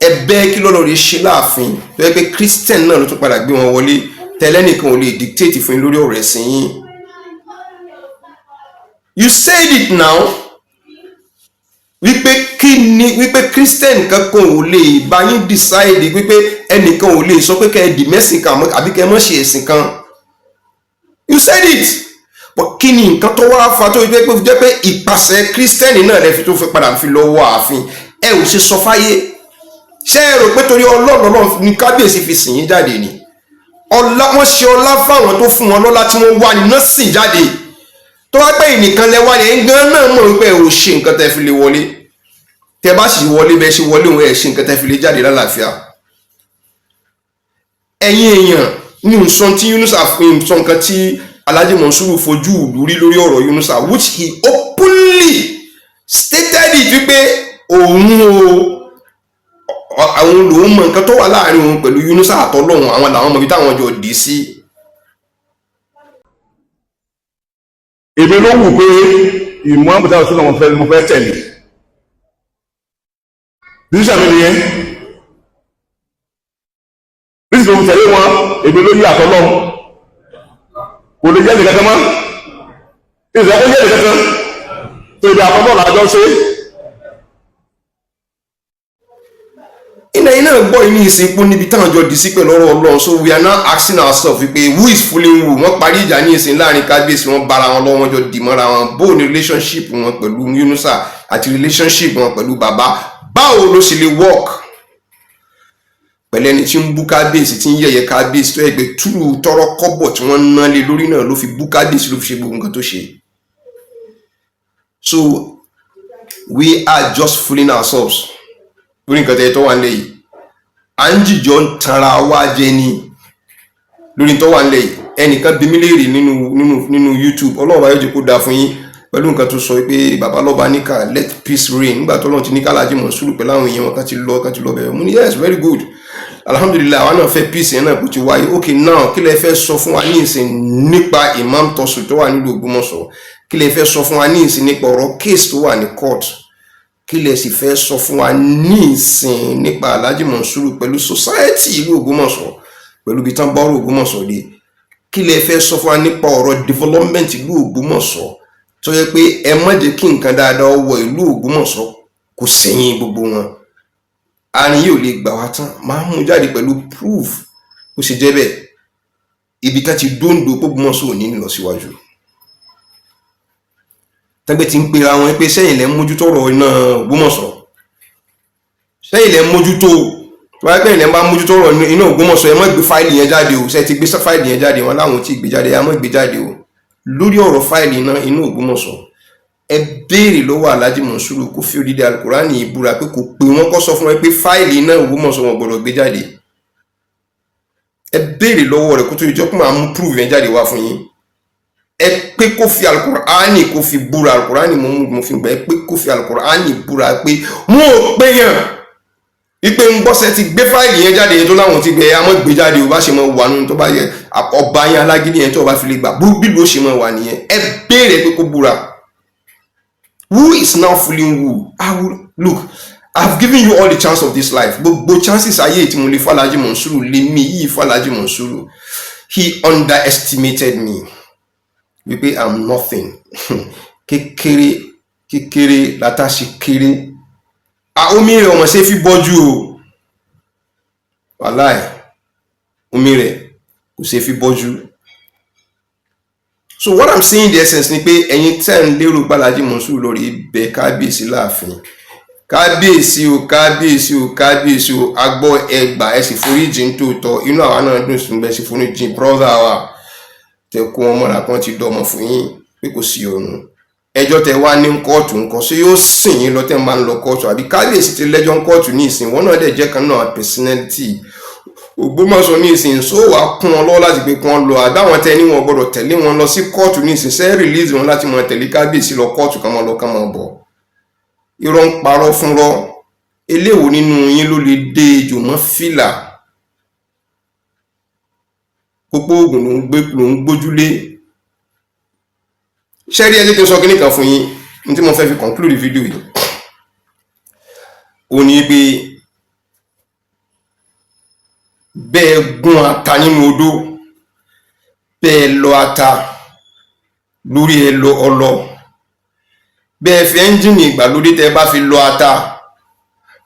ẹ̀bẹ̀ kí lọ́ọ̀rẹ́ ṣe láàfin tó yẹ pé Christian náà ló tún padà gbé wọn wọlé tẹ́lẹ́nìkan ò lè dictate fún yín lórí ọ̀rọ̀ ẹ̀sìn yín. You said it now wípé Christian kankan ò lè bá yín decide wípé ẹnìkan ò lè sọ pé kẹ́ ẹ di mẹ́sìn kan àbí kẹ́ ẹ mọ́ ṣe ẹ̀sìn kan. You said it. But kí ni nǹkan tó wá fa tó jẹ́ pé ìpàṣẹ Christian náà lè fi tó fi padà fi lọ́wọ́ ààfin ẹ ò ṣe sọ fáyé. Ṣé ẹ rò pé torí Ọlọ́run ní kábíyèsí fi sìn yín jáde ni? Wọ́n ṣe ọlá fáwọn tó fún wọn lọ́lá tí wọ́n wà ní náà sìn jáde. Tó wá pé ìnìkan lẹ́wà ní gan náà mọ̀ wípé ò ṣe nǹkan tẹ́ fi lè wọlé. Tẹ́ bá sì wọlé bẹ́ẹ̀ ṣe wọlé òun ẹ̀ ṣe nǹkan tẹ́ fi lè jáde lálàáfíà. Ẹ̀yin èèyàn ní nǹkan tí Yunusa fún nǹkan tí Alhaji Monsuru fojú ìlú rí lórí ọ̀rọ̀ Yunusa which he openly stated it wípé àwọn lòun mọ nǹkan tó wà láàrin òun pẹ̀lú Yunusa àtọ́lọ́hun àwọn làwọn mọ̀ bí táwọn jọ dé sí. Èmi ló wù pé ìmọ̀ àbúdá òṣèlú àwọn mo fẹ́ tẹ̀lé bíṣà mi nìyẹn bíṣà tó ń tẹ̀lé wọn èmi ló yí àtọ́lọ́hun kò lè jẹ́ nìkan kan mọ́ ìṣẹ́ kó jẹ́ nìkan kan tó ibi àkọ́kọ́ làjọ ṣe. lẹ́yìn náà gbọ́ inú ìsìnkú níbi táwọn jọ dì sí pẹ̀lú ọ̀rọ̀ Ọlọ́run. So we are now asking ourselves wípé who is fooling who? Wọ́n parí ìjà ní ìsìn láàrin kábíyèsí, wọ́n bára wọn lọ́wọ́, wọ́n jọ dì mọ́ra wọn. Bó ni relationship wọn pẹ̀lú Yunusa àti relationship wọn pẹ̀lú bàbá, báwo ló ṣe lè work pẹ̀lú ẹni tí ń bú kábíyèsí, tí ń yẹ̀yẹ́ kábíyèsí, tó yẹ pé túrú tọrọ kọ́bọ̀ tí wọ́n ná lé lórí náà ló fi bú kábíyèsí, ló fi ṣe gbogbo nǹkan tó ṣe. So we are just fooling ourselves lórí nǹkan tẹ́ tó wà nílẹ̀ yìí. À ń jìjọ ń tanra wá jẹ ní lórí tó wà nílẹ̀ yìí. Ẹnìkan bí mí léèrè nínú YouTube, Ọlọ́run bá yóò jẹ́ kó dáa fún yín, pẹ̀lú nǹkan tó sọ pé bàbá lọ́ba níkà let peace reign nígbà tó lọ́n ti ní Alhaji Monsuru pẹ̀lú àwọn èèyàn wọn kan ti lọ bẹ̀rẹ̀. Mo ní yes, very good, alhamdulillah, àwa náà fẹ́ peace yẹn náà kò ti wáyé. Okay, now kí lẹ fẹ́ sọ fún wa ní ìsìn nípa Imam Tosu tó wà nílùú Ògbómọ̀ṣọ́? Kí lẹ fẹ́ sọ fún wa ní ìsìn nípa ọ̀rọ̀ case tó wà ní court? Kí lẹ sì fẹ́ sọ fún wa ní ìsìn nípa Alhaji Monsuru pẹ̀lú society ìlú Ògbómọ̀ṣọ́, pẹ̀lú ibi tán bọ́rọ̀ Ògbómọ̀ṣọ́ dé? Kí lẹ fẹ́ sọ fún wa nípa ọ̀rọ̀ development ìlú Ògbómọ̀ṣọ́ tó yẹ pé ẹ má jẹ́ kí nǹkan dáadáa wọ ìlú Ògbómọ̀ṣọ́ kò sẹ́yìn gbogbo wọn? Àárín yóò lè gbà wá tán, máa mú jáde pẹ̀lú proof ó ṣe jẹ́ bẹ́ẹ̀. Ibi tá ti dóńdó Ògbómọ̀ṣọ́ ò ní lọ síwájú. Tẹ́gbẹ́ ti ń pera wọn pé sẹ́yìn lẹ́ ń mójútó ọ̀rọ̀ iná Ògbómọ̀ṣọ́, sẹ́yìn lẹ́ ń mójútó, tó bá pẹ́ ilẹ̀ ń bá mójútó ọ̀rọ̀ iná Ògbómọ̀ṣọ́, ẹ má gbé fáìlì yẹn jáde o. Ṣé ti gbé fáìlì yẹn jáde? Wọn láwọn tí gbé jáde, ẹ má gbé jáde o. Lórí ọ̀rọ̀ fáìlì iná inú Ògbómọ̀ṣọ́, ẹ béèrè lọ́wọ́ Alhaji Monsuru kó fi odidi Al-Qur'ani ìbúra pé kò pé wọ́n kọ́ sọ fún ẹ pé fáìlì iná Ògbómọ̀ṣọ́ wọn gbọ́dọ̀ gbé jáde. Ẹ béèrè lọ́wọ́ rẹ̀ kó tó ìjọ pé máa mú proof yẹn jáde wá fún yín. Ẹ pé kó fi Al-Qur'ani kó fi búra, Al-Qur'ani mo fi gbà, ẹ pé kó fi Al-Qur'ani búra pé wọn ò pé yàn ipe ń gbọ́sẹ̀ ti gbé fáìlì yẹn jáde yẹn tó láwọn ti gbé ẹ mọ́ gbé jáde o. Bá ṣe mọ́ wà nínú tó bá yẹ ọba yẹn alágídí yẹn tó bá fi lè gbà bí ló ṣe mọ́ wà nìyẹn. Ẹ béèrè pé kó búra. Who is now fooling who? Look, I've given you all the chance of this life. Gbogbo chances ayé tí mo lè fún Alhaji Monsuru lè mí yìí fún Alhaji Monsuru. He underestimated me. Wípé I'm nothing. kékeré látàṣí kéré. Omi rẹ̀ ọmọ ṣe fi bọ́jú o. Wàláì, omi rẹ̀ kò ṣe fi bọ́jú. So what I'm saying in the essence ni pé ẹ̀yin tẹ́ ń lérò pé Alhaji Monsuru lórí bẹ̀ kábíyèsí láàfin. Kábíyèsí o, agbọ́ ẹgbà ẹ sì foríjì ń tòótọ́. Inú àwa náà dùn sí bẹ́ẹ̀ sì foríjì brother wa. Tẹ kó wọn mọ́ra kan ti dọ́mọ fún yín pé kò sí ọ̀run. Ẹjọ́ tẹ wá ní kóòtù nǹkan ṣé yóò sìn yín lọ tẹ́ máa ń lọ kóòtù, àbí kábíyèsí ti lẹ́jọ́ kóòtù ní ìsìn wọn náà dẹ̀ jẹ́ kan náà personality Ògbómọ̀ṣọ́ ní ìsìn so wàá kún wọn lọ́wọ́ láti pé kí wọ́n lọ, àdáwọn tẹ ní wọn gbọ́dọ̀ tẹ̀lé wọn lọ sí kóòtù ní ìsìn sẹ́ release wọn láti máa tẹ̀lé kábíyèsí lọ kóòtù kan máa lọ kan máa bọ̀. Irọ́ ń parọ́ fún rọ́. Eléwo nínú yín ló lè dé ejò mọ́ fìlà? Pópó oògùn ló ń gbójúlé. Ṣẹ́rí ẹjẹ́ tí ó sọ kí nìkan fún yín ní tí mo fẹ́ fi conclude video yìí. Ó ní pé bẹ́ẹ̀ gún ata nínú odó, bẹ́ẹ̀ lọ ata lórí ẹ lọ ọlọ, bẹ́ẹ̀ fi ẹ́ńjìnì ìgbàlódé tẹ́ bá fi lọ ata,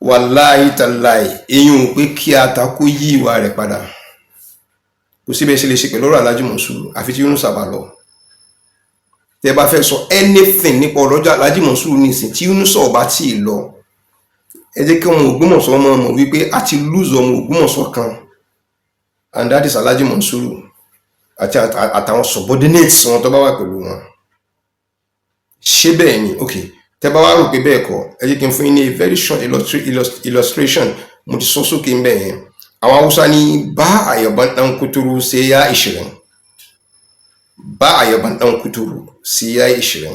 wàláhì tàláhì èyàn ò pé kí ata kó yí ìwà rẹ̀ padà. Kò síbẹ̀ ṣe lè ṣe pẹ̀lú ọ̀rọ̀ Alhaji Monsuru àfi tí Yunusa bá lọ. Tẹ́ bá fẹ́ sọ anything nípa ọ̀rọ̀ Alhaji Monsuru nísìn tí Yunusa ọba tí ì lọ, ẹ jẹ́ kí ọmọ Ògbómọ̀ṣọ́ mọ̀ wípé a ti lose ọmọ Ògbómọ̀ṣọ́ kan, and that is Alhaji Monsuru àti àtàwọn subordinates wọn tó bá wà pẹ̀lú wọn. Ṣé bẹ́ẹ̀ ni? Okay, tẹ́ bá wá rò pé bẹ́ẹ̀ kọ́, ẹ jẹ́ kí n fún yín ní a very short illustration. Mo ti sọ sókè ń bẹ̀ yẹn. Àwọn Haúsá ní bá àyọ̀bọ̀n ɗan kuturu sai ya 20. Bá àyọ̀bọ̀n ɗan kuturu sai ya 20.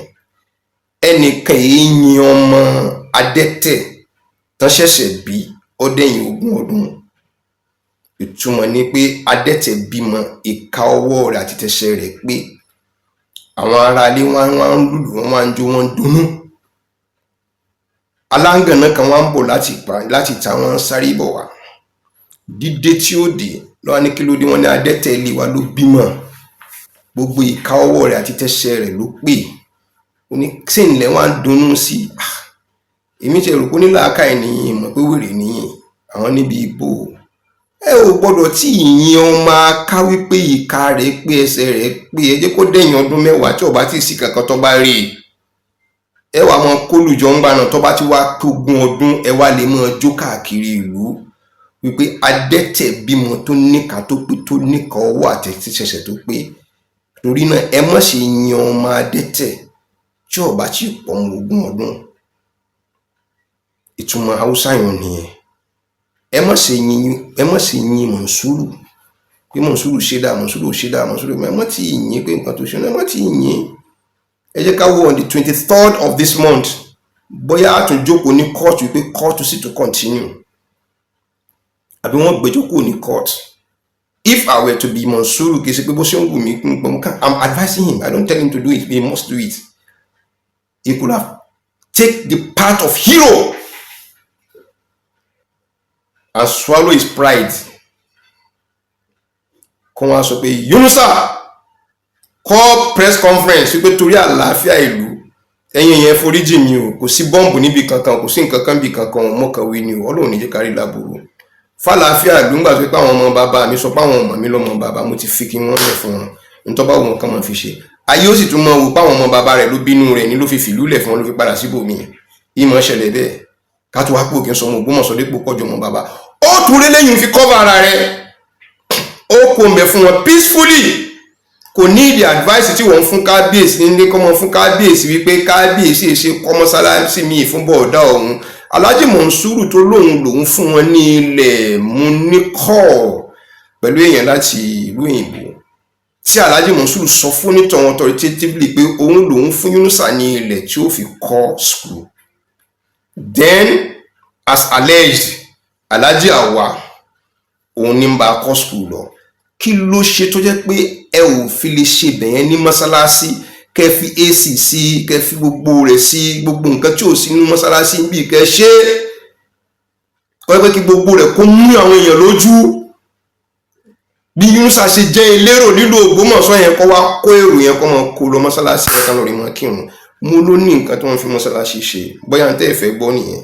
Ẹnìkan yìí yin ọmọ adẹ́tẹ̀ tán ṣẹ̀ṣẹ̀ bí ọdẹ́yìn 20 ọdún. Ìtumọ̀ ni pé adẹ́tẹ̀ bímọ ìka ọwọ́ rẹ̀ àti tẹsẹ̀ rẹ̀ pé àwọn ará ilé wọn ń lùlù, wọn wá ń jó, wọn ń dunnú. Aláǹgànná kan wá ń bọ̀ láti ta wọn sáré bọ̀ wá. Dídé tí ó dé lọ́wọ́ ní kí ló dé, wọ́n ní adẹ́tẹ̀ ilé wa ló bímọ, gbogbo ìka ọwọ́ rẹ̀ àti tẹsẹ̀ rẹ̀ ló pé. Ó ní tí ìlẹ̀ wá ń dunnú sí. Èmi ti rò pé nílàáká ènìyàn mọ̀ pé wèrè nìyí. àwọn níbi ìbò ẹ ò gbọ́dọ̀ tí ìyìn ọmọ aká wípé ìka rẹ̀ pé ẹsẹ̀ rẹ̀ pé ẹ jẹ́ kó dẹ̀yìn ọdún 10 tí ọba tí ì sí kankan tó bá rí ẹ wà mọ kólùjọ ń gbà náà tó bá ti wá tógun ọdún ẹ wá lè mọ jó káàkiri ìlú wípé adẹ́tẹ̀ bímọ tó níka tó pé tó níka ọwọ́ àtẹ̀sẹ̀sẹ̀ tó pé torí náà ẹ má ṣe yan ọmọ adẹ́tẹ̀ tí ọba tí ì pọ̀ mọ́ 20 ọdún. Ìtumọ̀ Haúsá yẹn nìyẹn. Ẹ má ṣe yin Mọ̀nsúrù pé Mọ̀nsúrù ṣe dáa Mọ̀nsúrù ṣe dáa Mọ̀nsúrù ẹ má ti yìn pé nǹkan tó ṣe náà ẹ má ti yìn. Ẹ jẹ́ ká wo on the 23rd of this month bóyá a tún jókòó ní kóòtù pé kóòtù sì tún continue àbí wọ́n gbẹ́jọ́ kúrò ní court. If I were to be Mọ̀nsúrù kì í ṣe pé bó ṣe ń wù mí I'm advising him. I don't tell him to do it. He must do it. He could have take the part of hero and swallow his pride. Kó wá sọ pé Yunusa call press conference wípé torí àlàáfíà ìlú ẹ̀yin yẹn foríjì mi o kò sí bọ́ǹbù níbi kankan kò sí nǹkan kan bí kankan mọ́kànwé ni o Ọlọ́run ní jẹ́ kárí láburú fàlàáfíà ìlú ńgbà pé àwọn ọmọ bàbá mi sọ pé àwọn ọmọ mi lọ́mọ bàbá mo ti fi kí wọ́n lẹ̀ fún wọn nítorí báwo wọn kàn máa fi ṣe ayé ó sì tún mọ wò pé àwọn ọmọ bàbá rẹ̀ ló bínú rẹ̀ ní ló fi fìlú lẹ̀ fún wọn ló fi padà síbòmí ìmọ̀ ṣẹlẹ̀ bẹ́ẹ̀ ká tó wá pò kí n sọ ọmọ Ògbómọ̀ṣọ́ dípò pọ̀jù ọmọ bàbá ó tún rí lẹ́yìn fi cover ara rẹ̀ ó kó mbẹ fún wọn peacefully kò ní ìdí advice tí wọ́n fún kábíyèsí nílé kọ́mọ fún kábíyèsí wípé kábíyèsí ṣe kọ́ mọ́sálásí mi fún bọ̀ọ̀dá ọ̀hún Alhaji Mọ̀nsúrù tó lòun fún wọn ní ilẹ̀ Múníkọ̀ pẹ̀lú èèyàn láti ìlú òyìnbó tí Alhaji Mọ̀nsúrù sọ fún nítọ̀ wọn authoritatively pé lòun fún Yunusa ní ilẹ̀ tí ó fi kọ́ school. Then as alleged Alhaji Awa òun ní bá kọ́ school lọ kí ló ṣe tó jẹ́ pé ẹ ò fi lè ṣe bẹ̀yẹn ní mọ́sálásí kẹ́ fi AC sí kẹ́ fi gbogbo rẹ̀ sí gbogbo nǹkan tí ò sí nínú mọ́sálásí bí kẹ́ ṣe kọ́ pé kí gbogbo rẹ̀ kó mú àwọn èèyàn lójú bí Yunusa ṣe jẹ́ elérò nílùú Ògbómọ̀ṣọ́ yẹn kọ́ wá kó èrò yẹn kọ́ mọ́ kó lọ mọ́sálásí yẹn kan lórí mọ́ kírun mo ló ní nǹkan tí wọ́n fi mọ́sálásí ṣe bóyá ń tẹ́ ẹ̀fẹ́ gbọ́ nìyẹn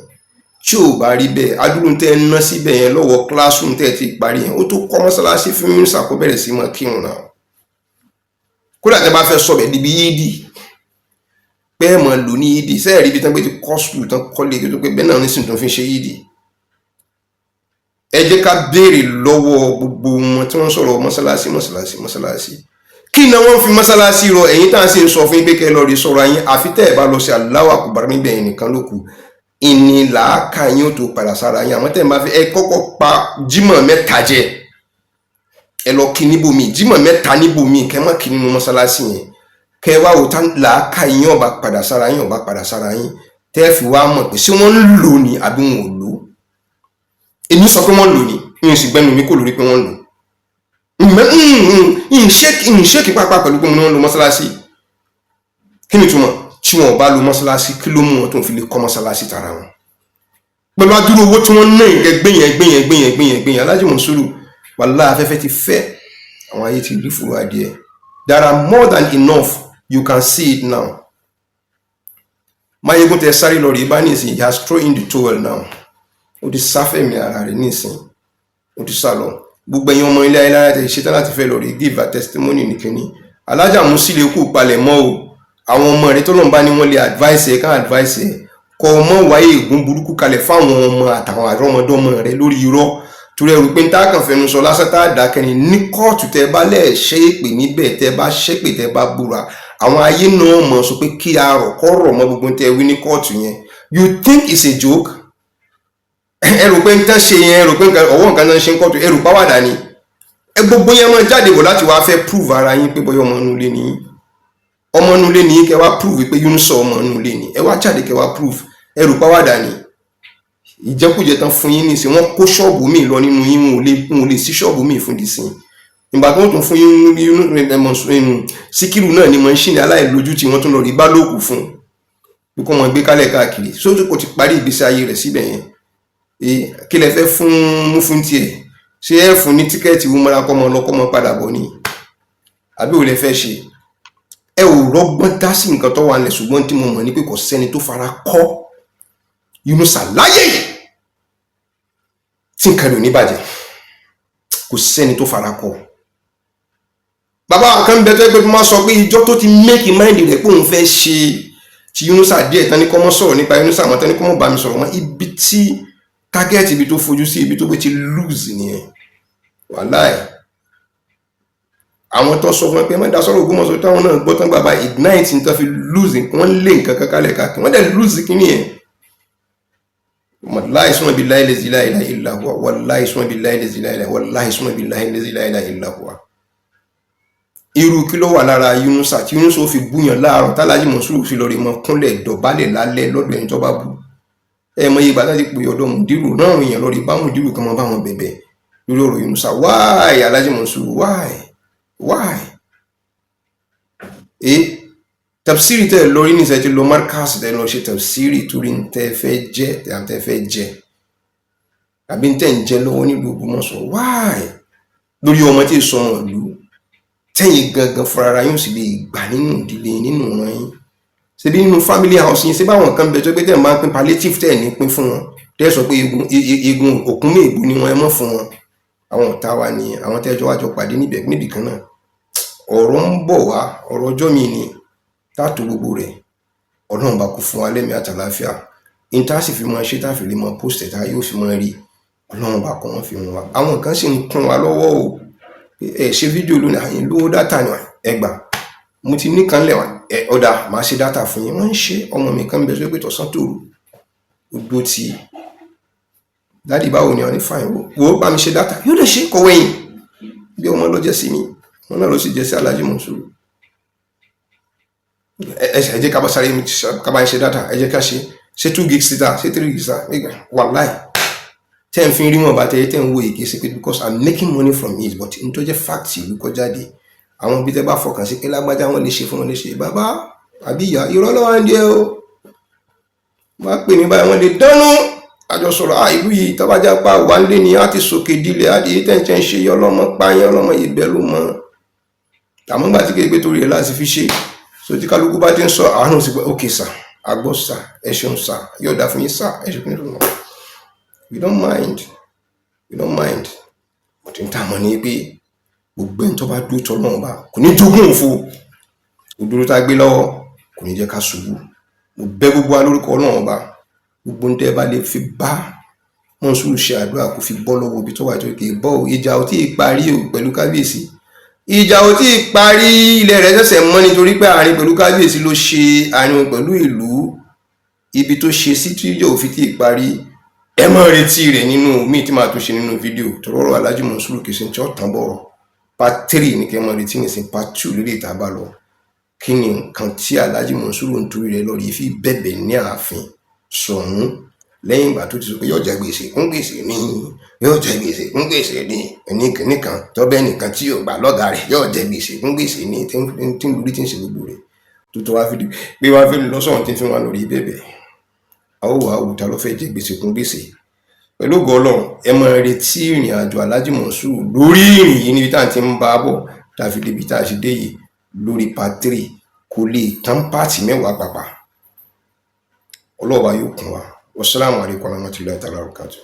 tí ò bá rí bẹ́ẹ̀ adúrú tẹ́ ẹ ná síbẹ̀ yẹn lọ́wọ́ classroom tẹ́ ẹ ti parí yẹn ó tó kọ́ mọ́sálásí fún Yunusa kó bẹ̀rẹ̀ sí mọ́ kírun náà kódà tẹ́ bá fẹ́ sọ bẹ́ẹ̀ níbi yídì pé ẹ mọ̀ lò ní yídì sẹ́ẹ̀rí ibi tán pé ti kọ́ skul tán kọ́lé tó pé bẹ́ẹ̀ náà ní sìn tó fi ṣe yídì ẹ jẹ́ ká béèrè lọ́wọ́ gbogbo wọn tí wọ́n sọ̀rọ̀ mọ́sálásí kí ni wọ́n fi mọ́sálásí rọ ẹ̀yin tá à ń sì ń sọ fún yín pé kẹ́ lọ rí sọ̀rọ̀ ayín àfi tẹ́ ẹ bá lọ sí Allahu Akbar níbẹ̀ yẹn nìkan ló kù ìní làákà yín ó tó padà sára yín àmọ́ tẹ́ ẹ bá fi ẹ kọ́kọ́ pa jímọ̀ 3 jẹ ẹ lọ kí níbòmí jímọ̀ 3 níbòmí kẹ́ má kí nínú mọ́sálásí yẹn kẹ́ wá wò tá làákà yín ó bá padà sára yín tẹ́ ẹ fi wá mọ̀ pé ṣé wọ́n ń lò ní àbí wọn ò lò èmi sọ pé wọ́n lò ní ìyẹn sì gbẹ́nu mi kò lórí pé wọ́n lò ìyìn ṣéèkì pàápàá pẹ̀lú pé wọ́n lo mọ́sálásí kí ni túmọ̀ tí wọ́n bá lo mọ́sálásí kí ló mú wọn tó fi lè kọ́ mọ́sálásí tara wọn pẹ̀lú adúrú owó tí wọ́n ná gbẹ̀yìn Alhaji Mọ̀nsúrù wàláhì afẹ́fẹ́ ti fẹ́ àwọn ayé ti rí fúru adìẹ there are more than enough you can see it now Mayegun tẹ sáré lọ rí bá nísìnyí he has thrown in the towel now ó ti sáfẹ̀mí ara rẹ̀ nísìnyí ó ti sá lọ gbogbo ẹ̀yin ọmọ ilé ayélujára tẹ̀ ṣetán láti fẹ́ lọ rí give a testimony nìkíní Alhaji Musili kú palẹ̀ mọ́ o àwọn ọmọ rẹ̀ tó lọ́n bá ní wọ́n lè advice ẹ̀ ká advice ẹ̀ kọ́ ọmọ wáyé ègún burúkú kalẹ̀ fáwọn ọmọ àtàwọn àrọ́mọdọ́mọ rẹ̀ lórí irọ́ torí ẹrù pé ń tá kàn fẹnu sọ lásán tá dákẹ́ni ní kóòtù tẹ́ bá lẹ̀ ṣe é pè níbẹ̀ tẹ́ bá ṣépè tẹ́ bá búra àwọn ayé náà mọ̀ sọ pé kí arọ̀ kọ́ rọ̀ mọ́ gbogbo tẹ́ wí ní kóòtù yẹn you think it's a joke ẹrù pé ń tán ṣe yẹn ẹrù pé ọwọ́ nǹkan náà ṣe ń kóòtù ẹrù pàwàdà ni ẹ gbogbo yẹn mọ jáde bọ̀ láti wá fẹ́ prove ara yín pé bọ́yọ́ ọmọ inú ilé ní kẹ́ wá prove pé Yunusa ọmọ inú ilé ní ẹ wá jáde kẹ́ wá prove ẹrù pàwàdà ni ìjẹkújẹ tán fún yín nísìn wọ́n kó ṣọ́ọ̀bù mi lọ nínú yín wọn ò lè sí ṣọ́ọ̀bù mi fún dísìn ìgbà tó tún fún yín Síkírù náà ni mọ̀ọ́ṣínì aláìlójú tí wọ́n tún lọ rí bá lóòkù fún bí kò mọ̀ gbé kálẹ̀ káàkiri sójú kò ti parí ìgbésí ayé rẹ̀ síbẹ̀ yẹn kí lẹ fẹ́ fún tiẹ̀ ṣé ẹ fún ní tíkẹ́ẹ̀tì wúmọ́ra kọ́mọ padà bọ̀ ni àbí ò lẹ fẹ́ ṣe ẹ ò rọ́gbọ́n dá sí nǹkan tó wà nílẹ̀ ṣùgbọ́n tí mo mọ̀ ní pé kò sẹ́ni tó fara kọ́ Yunusa láyé tí tí nǹkan lò ní bàjẹ́ kò sẹ́ni tó fara kọ. Bàbá kan bẹ tó ẹgbẹ́ tó máa sọ pé ìjọ tó ti make mind rẹ̀ pé òun fẹ́ ṣe ti Yunusa díẹ̀ tán ní kọ́ mọ́ sọ̀rọ̀ nípa Yunusa àmọ́ tán ní kọ́ mọ́ bá mi sọ̀rọ̀ mọ́, ibi tí target ibi tó fojú sí ibi tó gbé ti lose nìyẹn. Wàláì àwọn tó sọ fún ẹ pé má dá sọ̀rọ̀ Ògbómọ̀ṣọ́ táwọn náà gbọ́ tán bàbá ignite ní tó fi lose wọ́n lé nǹkan kankan lẹ̀ káàkiri wọ́n dẹ̀ lose kí nìyẹn. Wallahi suma billahi lazi la ilaha illa huwa, wallahi suma billahi lazi la ilaha, wallahi suma billahi lazi la ilaha illa huwa. Irú kí ló wà lára Yunusa tí Yunusa ó fi búyàn láàárọ̀ tálàjì Mọ̀súrù fi lọ rí mọ́ kúnlẹ̀ dọ̀bálẹ̀ lálẹ́ lọ́dọ̀ ẹni tó bá bú. Ẹ mọ iye ìgbà láti pè ọ̀dọ̀ Mùdírù náà èèyàn lọ rí bá Mùdírù kan mọ́ bá wọn bẹ̀bẹ̀ lórí ọ̀rọ̀ Yunusa. Why Alhaji Mọ̀súrù, why? Tafsiri tẹ́ lórí ní ìṣẹ́ tí lọ Markaz tẹ́ lọ ṣe tafsiri torí ń tẹ́ fẹ́ jẹ́ àbí ń tẹ́ ń jẹ lọ́wọ́ nílùú Ògbómọ̀ṣọ́. Why? Lórí ọmọ tí èso ọmọ ìlú tẹ́yìn gangan fúnra yóò sì lè gbà nínú ìdílé nínú ọ̀ràn yín. Ṣé bí nínú family house yín ṣé báwọn kan bẹ tó pé tẹ́ máa ń pín palliative tẹ́ ní pín fún wọn tẹ́ sọ pé egun òkun méèbù ni wọn ẹ mọ́ fún wọn. Àwọn ọ̀tá wa ni àwọn tẹ́jọ́ wájọ pàdé níbì kan náà. Ọ̀rọ̀ ń bọ̀ wá ọ̀rọ̀ ọjọ́ mi ni táàtò gbogbo rẹ̀ Ọlọ́run bá kú fún wa lẹ́mìí àtàláfíà ìta sì fi máa ṣe táàfì lè máa post ẹ̀ta yóò fi máa rí Ọlọ́run bá kọ́ wọn fi wọn wá. Àwọn kan sì ń kún wa lọ́wọ́ o ṣe fídíò lónìí àyìn lówó dátà ni ẹgbà mo ti ní kan lẹ̀ ọ̀dà máa ṣe dátà fún yín wọ́n ń ṣe. Ọmọ mi kan bẹ tó pé tọ̀sán tòru gbogbo ti dáàdì báwo ni wọ́n ní fáìn wo bá mi ṣe dátà yóò lè ṣe kọ̀wé yìí bí ọmọ ló jẹ́ sí mi wọn náà ló sì jẹ́ sí Alhaji Mọ̀súrù. ẹ jẹ́ ká bá sáré ká bá ṣe dátà ẹ jẹ́ ká ṣe 2 gigs data ṣe 3 gigs data wàláì tẹ́ ń fi rí wọn bá tẹ́ ń wo èké sí pé because I'm making money from it but n tó jẹ́ fact ìlú kọjáde àwọn bí tẹ́ bá fọkàn sí pé lágbájá wọn lè ṣe fún wọn lè ṣe bàbá àbí ìyá irọ́ lọ́wọ́ ń díẹ̀ o má pè mí báyìí wọn lè dánú àjọsọ̀rọ̀ ìlú yìí tọ́bájá pa wà ń lé ní àti sòkè dílé àdìyí tẹ́ ń ṣe ọlọ́mọ páyán ọlọ́mọ ìbẹ̀lú mọ́ àmọ́ gbà tí kéèké torí ẹ̀ láti fi ṣe so tí kálukú bá ti ń sọ àánú sí pé okay sir agbọ́ sir ẹ ṣeun sir yóò dá fún yín sir ẹ ṣe fún yín lọ́wọ́ we don't mind but n ta mọ̀ ní pé gbogbo ẹni tó bá dúró tọ́ lọ́wọ́ bá kò ní jogún òfo òdúró tá a gbé lọ́wọ́ kò ní jẹ́ ká ṣubú mo bẹ̀ gbogbo wa lórúkọ Ọlọ́run bá gbogbo ń tẹ́ bá lè fi bá Mọ̀súrù ṣe àdúrà kó fi bọ́ lọ́wọ́ ibi tó wà tó kì í bọ́ ìjà ò tí ì parí o pẹ̀lú kábíyèsí ìjà ò tí ì parí ilẹ̀ rẹ̀ ṣẹ̀ṣẹ̀ mọ́ nítorí pé àárín pẹ̀lú kábíyèsí ló ṣe àárín pẹ̀lú ìlú ibi tó ṣe sí tí ìjà ò fi tí ì parí ẹ má retí rẹ̀ nínú míì tí màá tún ṣe nínú fídíò tọrọ Alhaji Mọ̀súrù kìí ṣe tí ó tán bọ̀rọ̀ part 3 ní kẹ́ mọ́ retí nìsín part 2 lórí ìta bá lọ kí ni nǹkan tí Alhaji Mọ̀súrù ń torí rẹ̀ lórí fi bẹ̀bẹ̀ ní ààfin sọ̀hún lẹ́yìn ìgbà tó ti sọ pé yóò jẹ gbèsè ń gbèsè ní yóò jẹ gbèsè ń gbèsè ní ẹnìkan tọ́bẹ̀ nìkan tí yóò gbà lọ́gà rẹ̀ yóò jẹ gbèsè ń gbèsè ní tí ń lórí tí ń ṣe gbogbo rẹ̀ tó tó wá fi pé wá fi lọ́sọ̀rọ̀ tí ń fi wọn lórí bẹ̀bẹ̀ àwòwà àwùjá ló fẹ́ jẹ gbèsè kún gbèsè pẹ̀lú ògo Ọlọ́run ẹ máa retí ìrìn àjò Alhaji Mọ̀súrù lórí ìrìn yìí níbi tá à ti ń bá bọ̀ tá a fi débi tá a ṣe dé yìí lórí part 3 kò lè tán pààtì 10 pàpà ọlọ́ọ̀bá yóò kún wa. Wassalamu alaikum warahmatullahi ta'ala wabarakatuh.